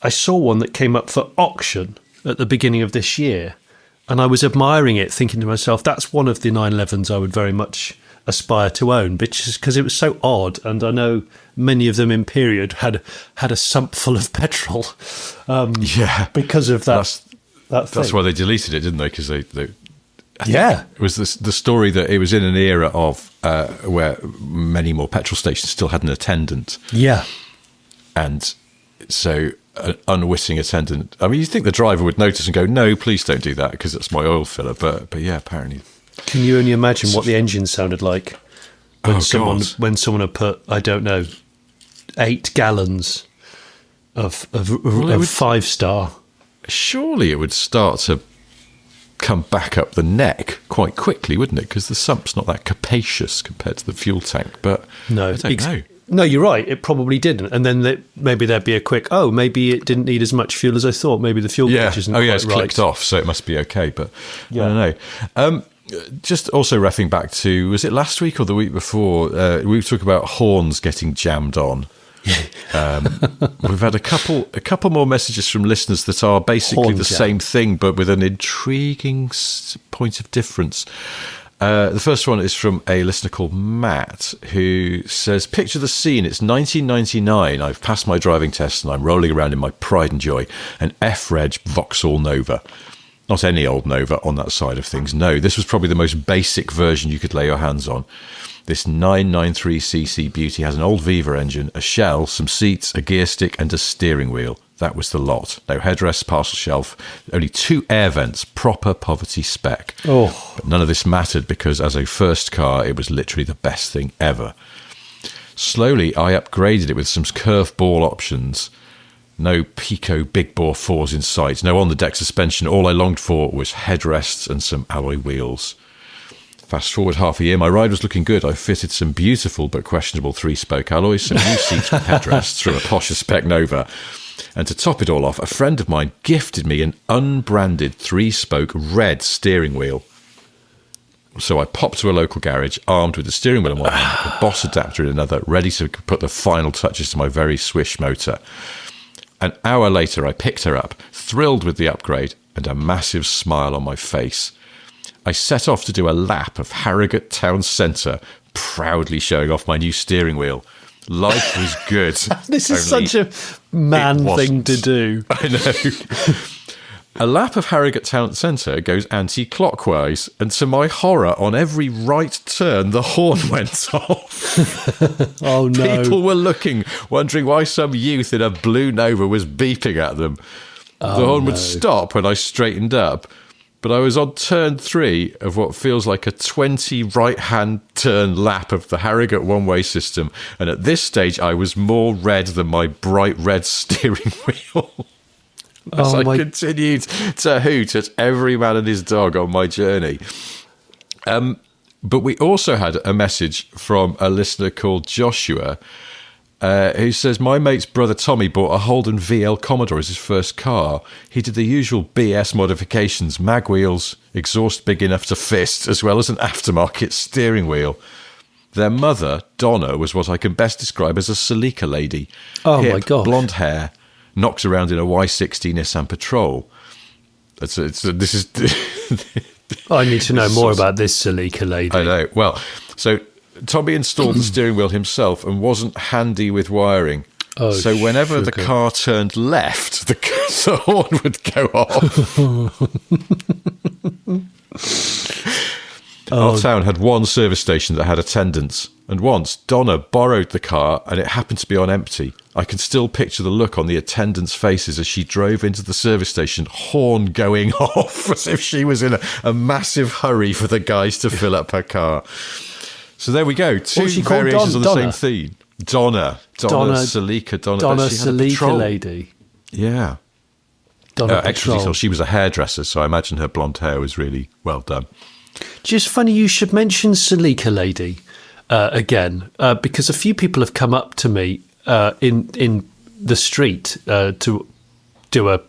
saw one that came up for auction at the beginning of this year. And I was admiring it, thinking to myself, that's one of the 911s I would very much aspire to own, because it was so odd. And I know many of them in period had a sump full of petrol. Because of that. That's why they deleted it, didn't they? Because they it was the story that it was in an era of where many more petrol stations still had an attendant. Yeah. And so an unwitting attendant, I mean, you think the driver would notice and go, no, please don't do that because it's my oil filler. But yeah, apparently. Can you only imagine what the engine sounded like when someone had put, I don't know, 8 gallons of 5-star? Surely it would start to come back up the neck quite quickly, wouldn't it? Because the sump's not that capacious compared to the fuel tank. But no, I don't know. No, you're right. It probably didn't. And then maybe there'd be a quick, maybe it didn't need as much fuel as I thought. Maybe the fuel gauge isn't quite right. It's clicked off, so it must be okay. But I don't know. Just also reffing back to, was it last week or the week before? We talked about horns getting jammed on. We've had a couple more messages from listeners that are basically the same thing, but with an intriguing point of difference. The first one is from a listener called Matt, who says, picture the scene. It's 1999. I've passed my driving test and I'm rolling around in my pride and joy. An F-Reg Vauxhall Nova. Not any old Nova on that side of things. No, this was probably the most basic version you could lay your hands on. This 993cc beauty has an old Viva engine, a shell, some seats, a gear stick and a steering wheel. That was the lot. No headrest, parcel shelf, only 2 air vents, proper poverty spec. But none of this mattered because as a first car, it was literally the best thing ever. Slowly, I upgraded it with some curveball options. No Pico big bore 4s in sight, no on-the-deck suspension. All I longed for was headrests and some alloy wheels. Fast forward half a year, my ride was looking good. I fitted some beautiful but questionable 3-spoke alloys, some new seats with headrests from a posher spec Nova. And to top it all off, a friend of mine gifted me an unbranded 3-spoke red steering wheel. So I popped to a local garage, armed with the steering wheel in one hand, a Boss adapter in another, ready to put the final touches to my very swish motor. An hour later, I picked her up, thrilled with the upgrade, and a massive smile on my face. I set off to do a lap of Harrogate Town Centre, proudly showing off my new steering wheel. Life was good. This is such a man thing to do. I know. A lap of Harrogate Town Centre goes anti-clockwise, and to my horror, on every right turn, the horn went off. Oh, no. People were looking, wondering why some youth in a blue Nova was beeping at them. The horn would stop when I straightened up, but I was on turn 3 of what feels like a 20 right-hand turn lap of the Harrogate one-way system, and at this stage, I was more red than my bright red steering wheel. As I continued to hoot at every man and his dog on my journey. But we also had a message from a listener called Joshua, who says, my mate's brother Tommy bought a Holden VL Commodore as his first car. He did the usual BS modifications, mag wheels, exhaust big enough to fist, as well as an aftermarket steering wheel. Their mother, Donna, was what I can best describe as a Celica lady. Oh, hip, my God. Blonde hair, knocks around in a Y60 Nissan Patrol. This is... I need to know more about this Celica lady. I know. Well, so Tommy installed the steering wheel himself and wasn't handy with wiring. So whenever the car turned left, the horn would go off. Our town had one service station that had attendants, and once Donna borrowed the car and it happened to be on empty. I can still picture the look on the attendants' faces as she drove into the service station, horn going off, as if she was in a massive hurry for the guys to fill up her car. So there we go, 2 variations on the same theme. Donna Celica, Donna Celica lady. Yeah. Extra detail, she was a hairdresser, so I imagine her blonde hair was really well done. Just funny you should mention Celica lady again, because a few people have come up to me in the street to do a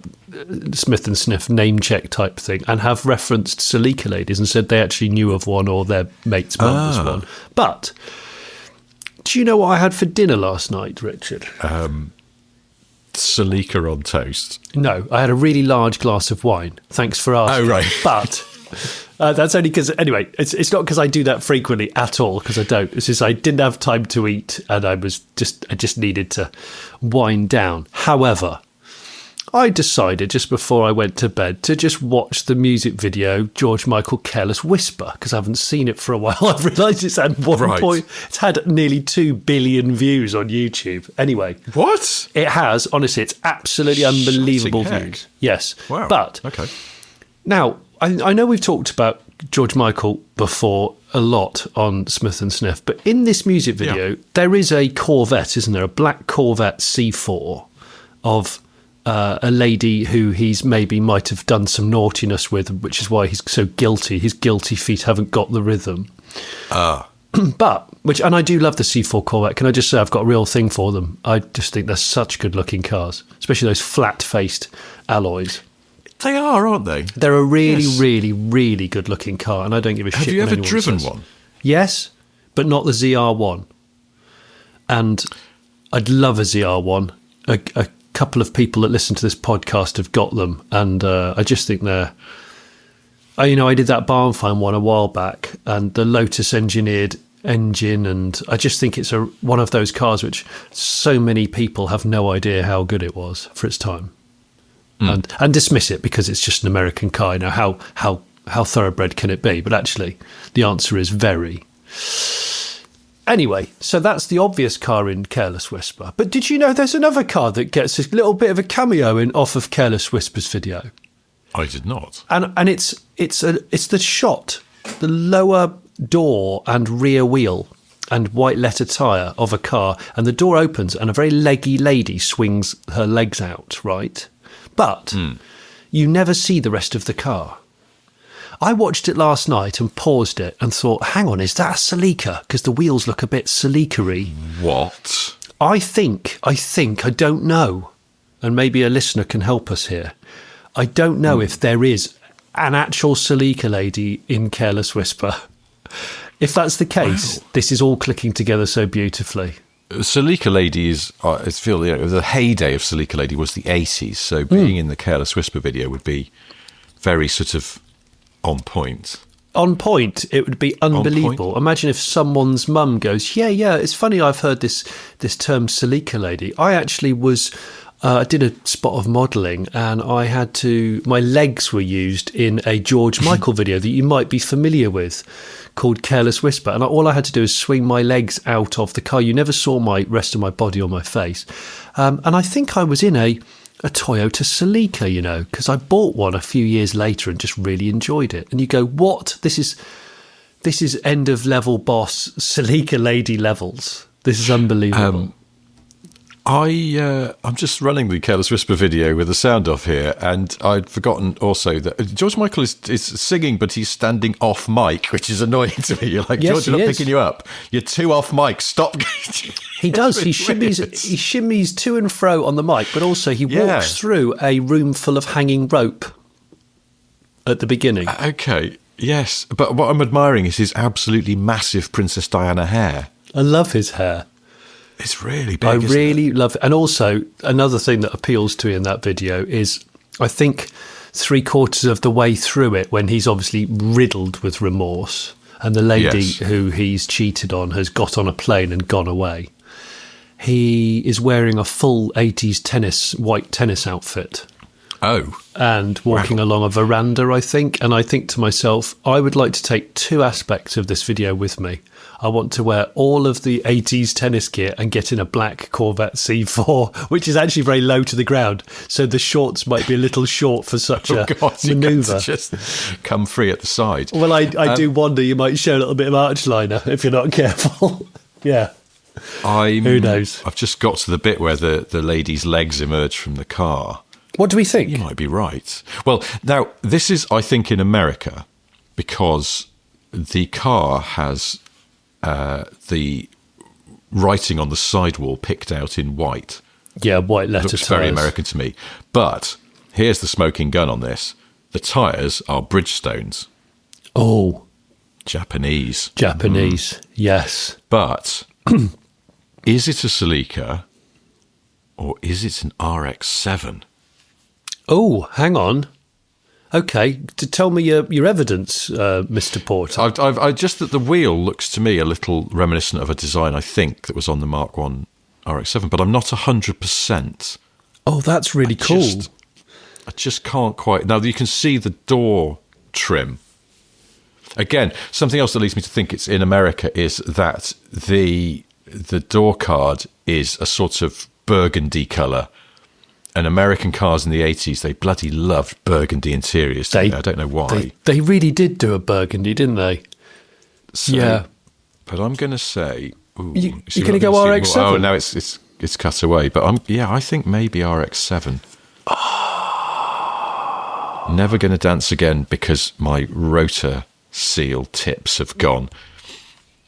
Smith and Sniff name check type thing and have referenced Salika ladies and said they actually knew of one or their mate's mum was one. But do you know what I had for dinner last night, Richard? Salika on toast. No, I had a really large glass of wine. Thanks for asking. Oh, right. But that's only because, anyway, it's not because I do that frequently at all, because I don't. It's just I didn't have time to eat and I just needed to wind down. However, I decided just before I went to bed to just watch the music video George Michael Careless Whisper, because I haven't seen it for a while. I've realised it's had it's had nearly 2 billion views on YouTube. Anyway. What? It has. Honestly, it's absolutely unbelievable views. Yes. Wow. But okay. Now, I know we've talked about George Michael before a lot on Smith and Sniff, but in this music video, there is a Corvette, isn't there? A black Corvette C4 of a lady who might have done some naughtiness with, which is why he's so guilty. His guilty feet haven't got the rhythm. And I do love the C4 Corvette. Can I just say I've got a real thing for them? I just think they're such good-looking cars, especially those flat-faced alloys. They are, aren't they? They're a really, really good-looking car, and I don't give a shit. Have you when ever anyone driven says. one? Yes, but not the ZR1. And I'd love a ZR1. A couple of people that listen to this podcast have got them, and I just think they're... I did that barn find one a while back, and the Lotus engineered engine, and I just think it's one of those cars which so many people have no idea how good it was for its time. And dismiss it because it's just an American car. How thoroughbred can it be? But actually, the answer is very. Anyway, so that's the obvious car in Careless Whisper. But did you know there's another car that gets a little bit of a cameo off of Careless Whisper's video? I did not. And it's the shot, the lower door and rear wheel and white letter tyre of a car, and the door opens and a very leggy lady swings her legs out, right? But you never see the rest of the car. I watched it last night and paused it and thought, hang on, is that a Salika? Because the wheels look a bit Salika-y. What? I think, I don't know, and maybe a listener can help us here. I don't know if there is an actual Salika lady in Careless Whisper. If that's the case, this is all clicking together so beautifully. Salika Lady is, I feel, the heyday of Salika Lady was the 80s, so being in the Careless Whisper video would be very sort of on point. On point, it would be unbelievable. Imagine if someone's mum goes, yeah, it's funny I've heard this term Salika Lady. I actually I did a spot of modelling and my legs were used in a George Michael video that you might be familiar with called Careless Whisper. And all I had to do is swing my legs out of the car. You never saw my rest of my body or my face. And I think I was in a Toyota Celica, because I bought one a few years later and just really enjoyed it. And you go, what? This is end of level boss Celica lady levels. This is unbelievable. I'm just running the Careless Whisper video with the sound off here, and I'd forgotten also that George Michael is singing, but he's standing off mic, which is annoying to me. You're like, yes, George, I'm not picking you up. You're too off mic. Stop. He does. He shimmies to and fro on the mic, but also he walks through a room full of hanging rope at the beginning. Okay, yes. But what I'm admiring is his absolutely massive Princess Diana hair. I love his hair. It's really big. I really love it. And also, another thing that appeals to me in that video is, I think, 3/4 of the way through it, when he's obviously riddled with remorse, and the lady who he's cheated on has got on a plane and gone away, he is wearing a full 80s white tennis outfit. Oh. And walking along a veranda, I think. And I think to myself, I would like to take 2 aspects of this video with me. I want to wear all of the 80s tennis gear and get in a black Corvette C4, which is actually very low to the ground. So the shorts might be a little short for such a manoeuvre. Just come free at the side. Well, I do wonder you might show a little bit of arch liner if you're not careful. Yeah. Who knows? I've just got to the bit where the lady's legs emerge from the car. What do we think? You might be right. Well, now, this is, I think, in America, because the car has the writing on the sidewall picked out in white. Yeah, white letter Looks tyres. very American to me. But here's the smoking gun on this. The tyres are Bridgestones. Oh. Japanese. Yes. But is it a Celica or is it an RX-7? Oh, hang on. Okay, tell me your evidence, Mr. Porter. I just that the wheel looks to me a little reminiscent of a design I think that was on the Mark 1 RX-7, but I'm not 100%. Oh, that's really cool. I just can't quite. Now, you can see the door trim. Again, something else that leads me to think it's in America is that the door card is a sort of burgundy colour. And American cars in the 80s, they bloody loved burgundy interiors. I don't know why. They really did do a burgundy, didn't they? So, yeah. But I'm going to say... Ooh, you're going to go RX-7? Oh, no, it's cut away. But I think maybe RX-7. Never going to dance again because my rotor seal tips have gone.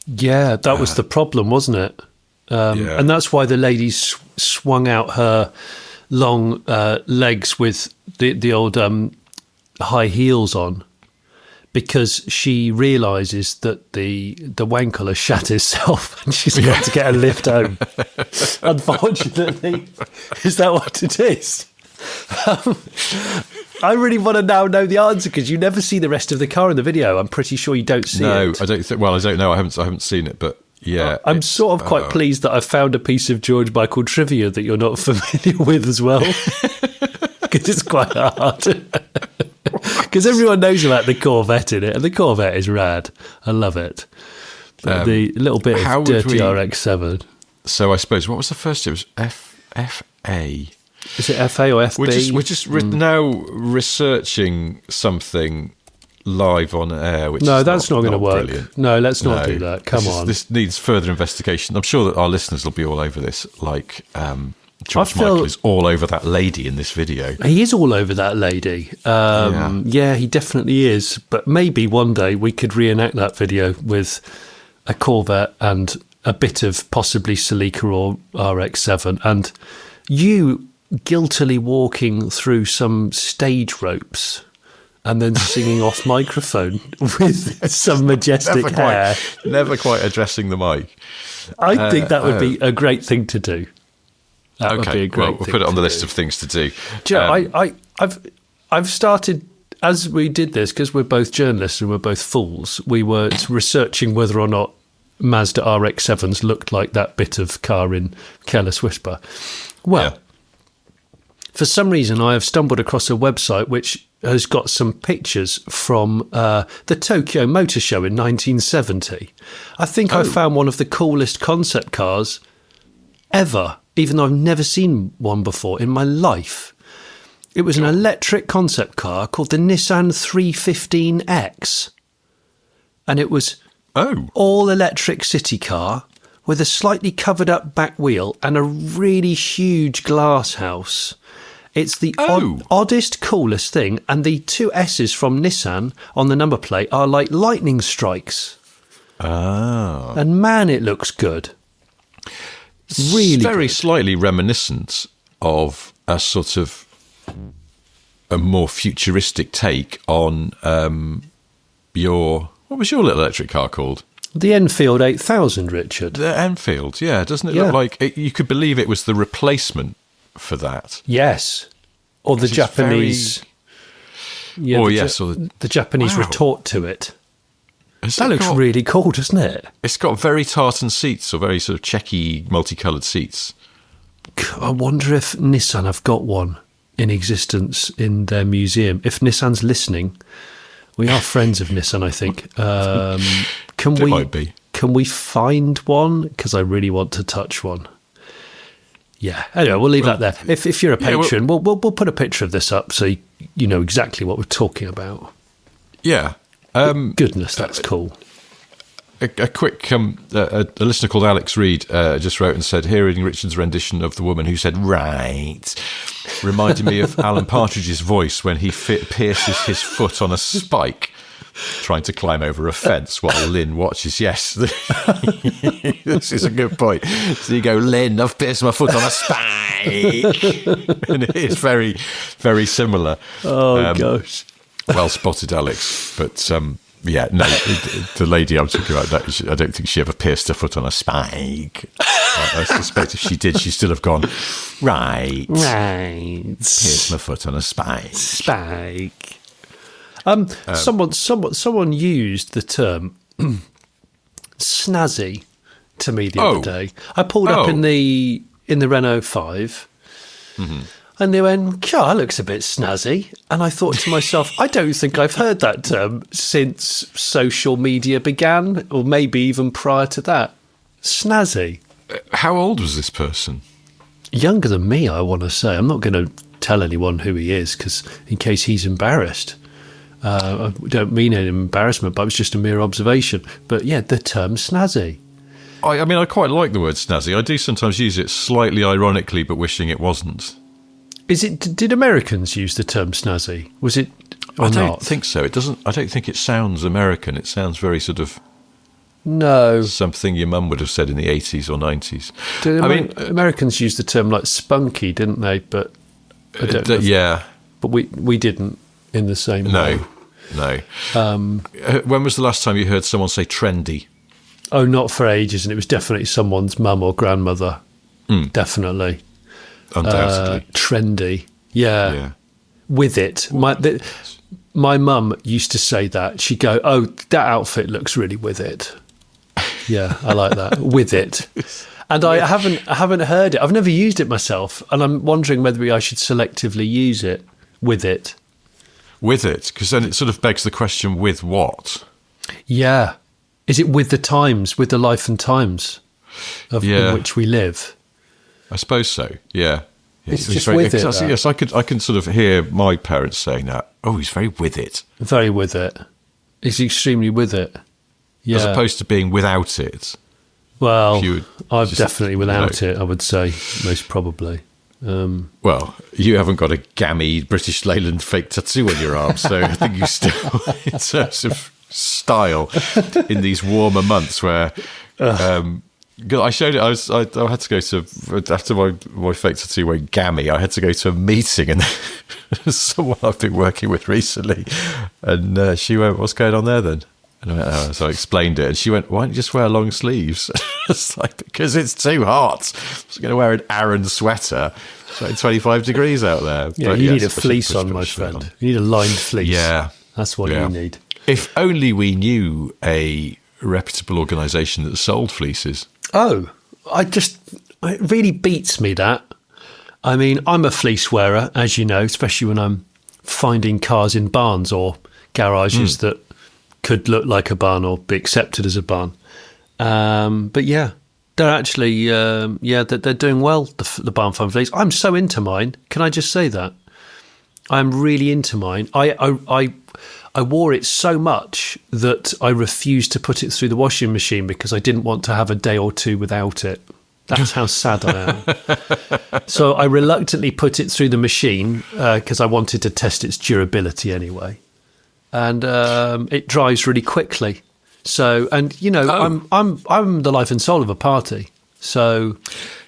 Yeah, that was the problem, wasn't it? And that's why the lady swung out her long legs with the old high heels on, because she realises that the wankel has shat itself and she's got to get a lift home. Unfortunately, is that what it is? I really want to now know the answer, because you never see the rest of the car in the video. I'm pretty sure you don't see it. No, I don't think. Well, I don't know. I haven't seen it, but yeah. I'm sort of quite pleased that I found a piece of George Michael trivia that you're not familiar with as well, because it's quite hard. Because everyone knows about the Corvette in it, and the Corvette is rad. I love it. But the little bit of dirty RX-7. So I suppose, what was the first? It was FA. Is it FA or FB? We're just now researching something live on air. Which no, is that's not going to work. Brilliant. No, let's not do that. Come on. This needs further investigation. I'm sure that our listeners will be all over this, like George Michael is all over that lady in this video. He is all over that lady. Yeah, he definitely is. But maybe one day we could reenact that video with a Corvette and a bit of possibly Celica or RX-7, and you guiltily walking through some stage ropes and then singing off microphone with some majestic hair. Never quite addressing the mic. I think that would be a great thing to do. That would be a great thing. We'll put it on the list of things to do. I've started, as we did this, because we're both journalists and we're both fools, we were researching whether or not Mazda RX-7s looked like that bit of car in Careless Whisper. Well, for some reason I have stumbled across a website which has got some pictures from the Tokyo Motor Show in 1970. I think I found one of the coolest concept cars ever, even though I've never seen one before in my life. It was an electric concept car called the Nissan 315X. And it was all electric city car with a slightly covered up back wheel and a really huge glass house. It's the oddest, coolest thing. And the two S's from Nissan on the number plate are like lightning strikes. Oh. And man, it looks good. Really very good. Slightly reminiscent of a sort of a more futuristic take on what was your little electric car called? The Enfield 8000, Richard. The Enfield, yeah. Doesn't it look like you could believe it was the replacement for that? Yes. Or the Japanese. The Japanese retort to it. That looks really cool, doesn't it? It's got very tartan seats, or very sort of checky, multicoloured seats. I wonder if Nissan have got one in existence in their museum. If Nissan's listening, we are friends of Nissan, I think. Can we find one? Because I really want to touch one. Yeah. Anyway, we'll leave that there. If you're a patron, we'll put a picture of this up so you know exactly what we're talking about. Yeah. Goodness, that's cool. A quick, a listener called Alex Reed just wrote and said, hearing Richard's rendition of the woman who said, right, reminded me of Alan Partridge's voice when he pierces his foot on a spike. trying to climb over a fence while Lynn watches. Yes, this is a good point. So you go, Lynn, I've pierced my foot on a spike. And it is very, very similar. Oh, gosh. Well spotted, Alex. But yeah, no, the lady I'm talking about, I don't think she ever pierced her foot on a spike. I suspect if she did, she'd still have gone, right. Pierced my foot on a spike. Someone used the term snazzy to me the other day. I pulled up in the Renault 5, and they went, "God, that looks a bit snazzy." And I thought to myself, I don't think I've heard that term since social media began, or maybe even prior to that. Snazzy. How old was this person? Younger than me, I want to say. I'm not going to tell anyone who he is, because in case he's embarrassed. I don't mean any embarrassment, but it was just a mere observation. But yeah, the term snazzy. I mean, I quite like the word snazzy. I do sometimes use it slightly ironically, but wishing it wasn't. Is it? Did Americans use the term snazzy? Was it? Or I don't not? think so. It doesn't. I don't think it sounds American. It sounds very sort of something your mum would have said in the 80s or 90s. Americans used the term like spunky, didn't they? But I don't know. Yeah, but we didn't in the same way. No. When was the last time you heard someone say trendy? Oh, not for ages, and it was definitely someone's mum or grandmother. Definitely. Undoubtedly. Trendy. Yeah. With it. My mum used to say that. She'd go, "Oh, that outfit looks really with it." Yeah, I like that. With it. And I haven't heard it. I've never used it myself, and I'm wondering whether I should selectively use it. With it. With it? Because then it sort of begs the question, with what? Yeah. Is it with the times, with the life and times in which we live? I suppose so, yeah. It's just with it. Yes, I can sort of hear my parents saying that. Oh, he's very with it. Very with it. He's extremely with it. Yeah. As opposed to being without it. Well, I'm definitely without it, I would say, most probably. Well, you haven't got a gammy British Leyland fake tattoo on your arm, so I think you still, in terms of style, in these warmer months where... I showed it. I had to go to, after my fake tattoo went gammy, I had to go to a meeting, and someone I've been working with recently, and she went, "What's going on there then?" And I went, "Oh." So I explained it, and she went, "Why don't you just wear long sleeves?" It's like, because it's too hot. I was going to wear an Aran sweater. It's like 25 degrees out there. Yeah, you need a fleece on, my friend. You need a lined fleece. Yeah. That's what you need. If only we knew a reputable organisation that sold fleeces. Oh, it really beats me, that. I mean, I'm a fleece wearer, as you know, especially when I'm finding cars in barns or garages that could look like a barn or be accepted as a barn. But yeah, they're actually, they're doing well, the barn find fleece. I'm so into mine. Can I just say that? I'm really into mine. I wore it so much that I refused to put it through the washing machine because I didn't want to have a day or two without it. That's how sad I am. So I reluctantly put it through the machine because I wanted to test its durability anyway. And it dries really quickly. So, and you know, I'm the life and soul of a party. So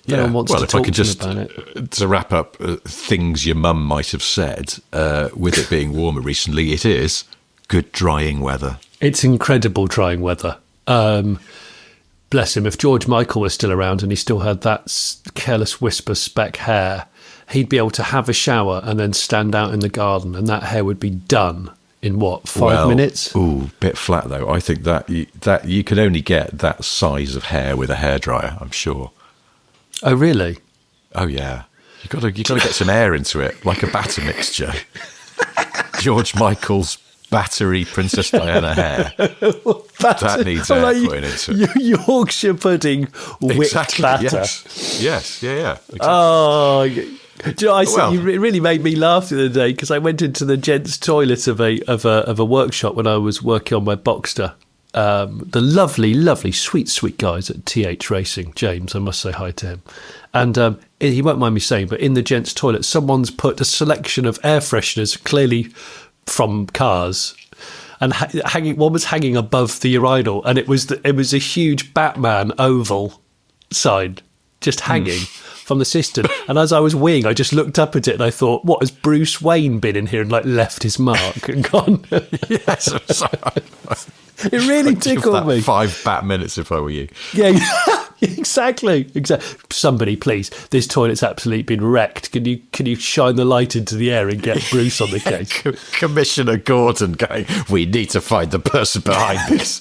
no one wants to talk to me about it. To wrap up things your mum might have said, with it being warmer recently, it is good drying weather. It's incredible drying weather. Bless him. If George Michael was still around and he still had that Careless Whisper spec hair, he'd be able to have a shower and then stand out in the garden, and that hair would be done in what, 5 minutes? Ooh, bit flat though. I think that you can only get that size of hair with a hairdryer, I'm sure. Oh, really? Oh, yeah. You got to get some air into it, like a batter mixture. George Michael's battery Princess Diana hair. That needs air putting into it. Yorkshire pudding whipped batter. Yes. Yeah. Exactly. Oh, do you know, you really made me laugh the other day because I went into the gents' toilet of a workshop when I was working on my Boxster. The lovely, sweet guys at TH Racing, James, I must say hi to him. And he won't mind me saying, but in the gents' toilet, someone's put a selection of air fresheners, clearly from cars. And one was hanging above the urinal, and it was a huge Batman oval sign just hanging from the cistern. And as I was weeing, I just looked up at it and I thought, what, has Bruce Wayne been in here and like left his mark and gone? Yes, it really tickled me. 5 bat minutes if I were you. Yeah, exactly. Somebody, please, this toilet's absolutely been wrecked. Can you shine the light into the air and get Bruce on the case? Commissioner Gordon going, we need to find the person behind this.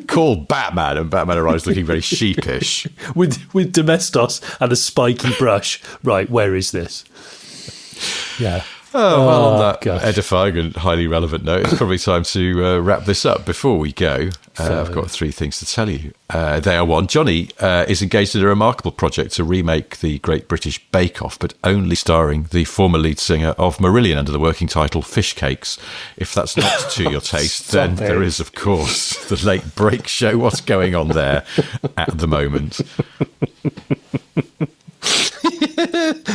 Call Batman, and Batman arrives looking very sheepish. with Domestos and a spiky brush. Right, where is this? Yeah. Oh, well, on that gosh. edifying and highly relevant note, it's probably time to wrap this up. Before we go, I've got 3 things to tell you. They are: 1, Jonny is engaged in a remarkable project to remake the Great British Bake Off, but only starring the former lead singer of Marillion under the working title Fish Cakes. If that's not to your taste, then there is, of course, the Late Break Show. What's going on there at the moment?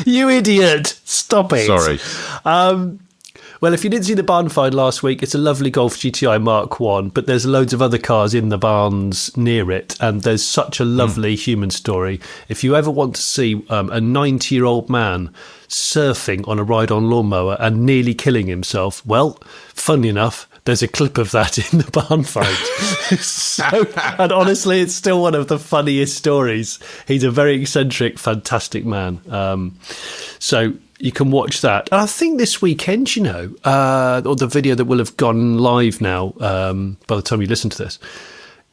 You idiot! Stop it. Sorry. Well, if you didn't see the barn find last week, it's a lovely Golf GTI Mark 1, but there's loads of other cars in the barns near it, and there's such a lovely human story. If you ever want to see a 90-year-old man surfing on a ride-on lawnmower and nearly killing himself, well, funnily enough, there's a clip of that in the barn find. And honestly, it's still one of the funniest stories. He's a very eccentric, fantastic man. So you can watch that. And I think this weekend, or the video that will have gone live now by the time you listen to this,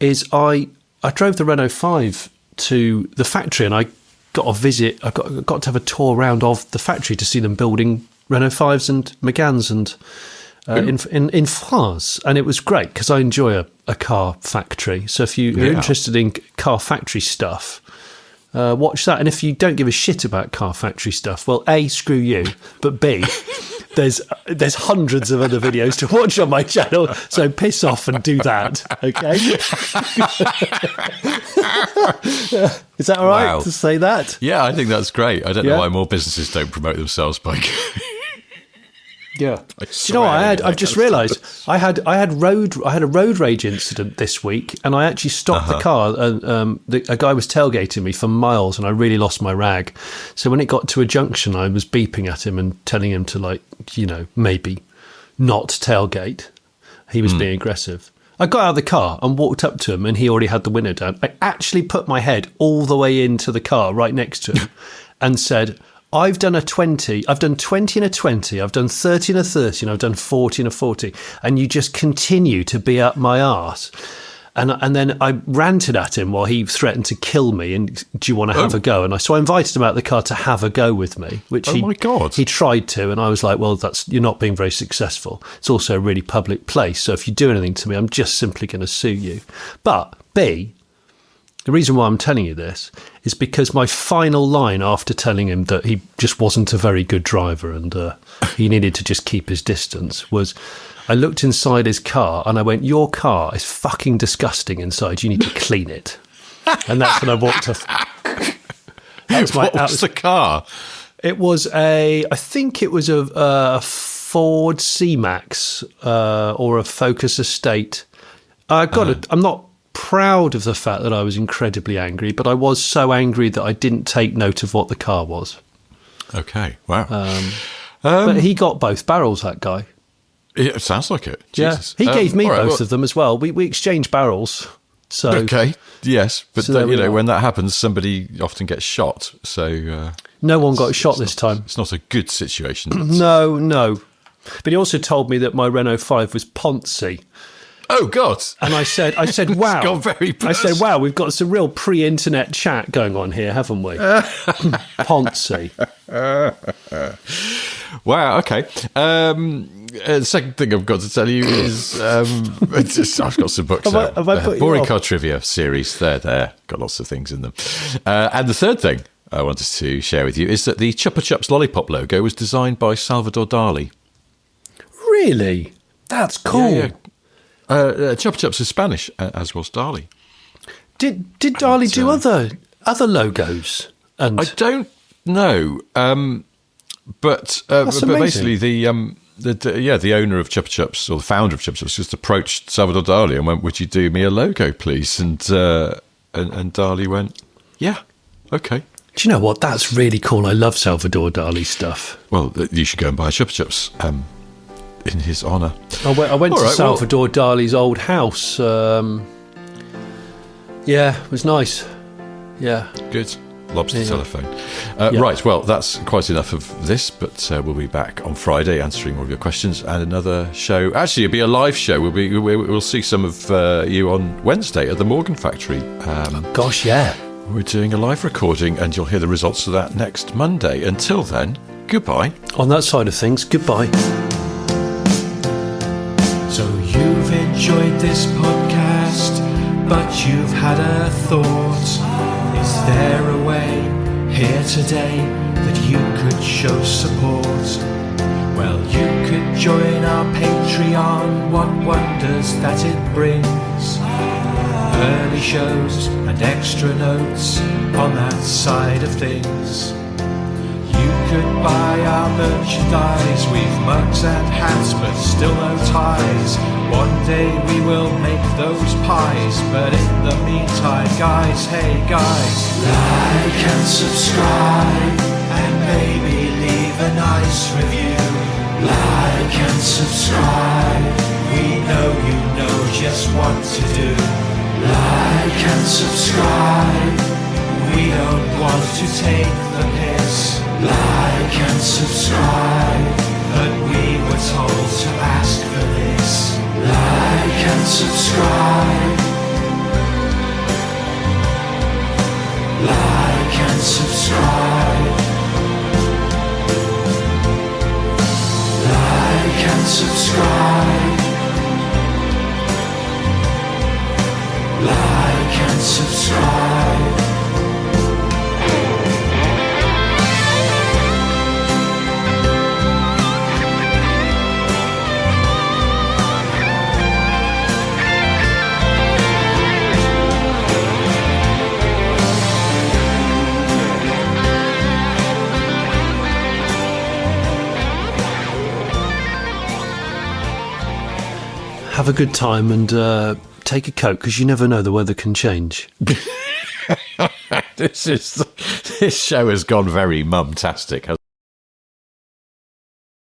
is I drove the Renault 5 to the factory, and I got a visit. I got to have a tour around of the factory to see them building Renault 5s and Meganes and in France, and it was great because I enjoy a car factory. So if you're interested in car factory stuff, watch that. And if you don't give a shit about car factory stuff, well, A, screw you, but B, there's hundreds of other videos to watch on my channel, so piss off and do that, okay? Is that all right to say that? Yeah, I think that's great. I don't know why more businesses don't promote themselves by... Yeah. Do you know what I've just realised I had a road rage incident this week, and I actually stopped the car, and a guy was tailgating me for miles, and I really lost my rag. So when it got to a junction, I was beeping at him and telling him to, maybe not tailgate. He was being aggressive. I got out of the car and walked up to him, and he already had the window down. I actually put my head all the way into the car right next to him and said, I've done a 20, I've done 20 and a 20, I've done 30 and a 30, and I've done 40 and a 40, and you just continue to be up my arse. And then I ranted at him while he threatened to kill me, and do you want to have a go? And so I invited him out of the car to have a go with me, which my God. He tried to, and I was like, well, you're not being very successful. It's also a really public place, so if you do anything to me, I'm just simply going to sue you. But B, the reason why I'm telling you this is because my final line after telling him that he just wasn't a very good driver and he needed to just keep his distance was, I looked inside his car and I went, your car is fucking disgusting inside. You need to clean it. And that's when I walked off. What was the car? It was I think it was a Ford C-Max or a Focus Estate. I'm not proud of the fact that I was incredibly angry, but I was so angry that I didn't take note of what the car was. Okay, wow. But he got both barrels, that guy. It sounds like it. Jesus. Yeah, he gave me both of them as well. We exchanged barrels. So okay, yes, but so when that happens, somebody often gets shot. So no one got shot this time. It's not a good situation. No. But he also told me that my Renault 5 was poncy. Oh God! And I said, wow. It's gone very I said, wow, we've got some real pre-internet chat going on here, haven't we? Poncy. Wow. Okay. The second thing I've got to tell you is I've got some books. Have I put Boring Car Trivia series. There. Got lots of things in them. And the third thing I wanted to share with you is that the Chupa Chups lollipop logo was designed by Salvador Dali. Really? That's cool. Yeah. Chupa Chups is Spanish, as was Dali. Did Dali do other logos? And I don't know, but basically the owner of Chupa Chups, or the founder of Chupa Chups, just approached Salvador Dali and went, "Would you do me a logo, please?" And Dali went, "Yeah, okay." Do you know what? That's really cool. I love Salvador Dali stuff. Well, you should go and buy Chupa Chups in his honour. I went to Salvador Dali's old house. Yeah, it was nice. Yeah. Good. Lobster telephone. Right, well, that's quite enough of this, but we'll be back on Friday answering all of your questions, and another show. Actually, it'll be a live show. We'll see some of you on Wednesday at the Morgan Factory. Gosh, yeah. We're doing a live recording, and you'll hear the results of that next Monday. Until then, goodbye. On that side of things, goodbye. So you've enjoyed this podcast, but you've had a thought. Is there a way here today that you could show support? Well, you could join our Patreon, what wonders that it brings. Early shows and extra notes on that side of things. You could buy our merchandise, we've mugs and hats but still no ties. One day we will make those pies, but in the meantime, guys, hey guys, like and subscribe, and maybe leave a nice review. Like and subscribe, we know you know just what to do. Like and subscribe, we don't want to take the piss. Like and subscribe, but we were told to ask for this. Like and subscribe. Like and subscribe. Like and subscribe. Like and subscribe. Have a good time and take a coat, because you never know, the weather can change. This show has gone very mum-tastic, hasn't it?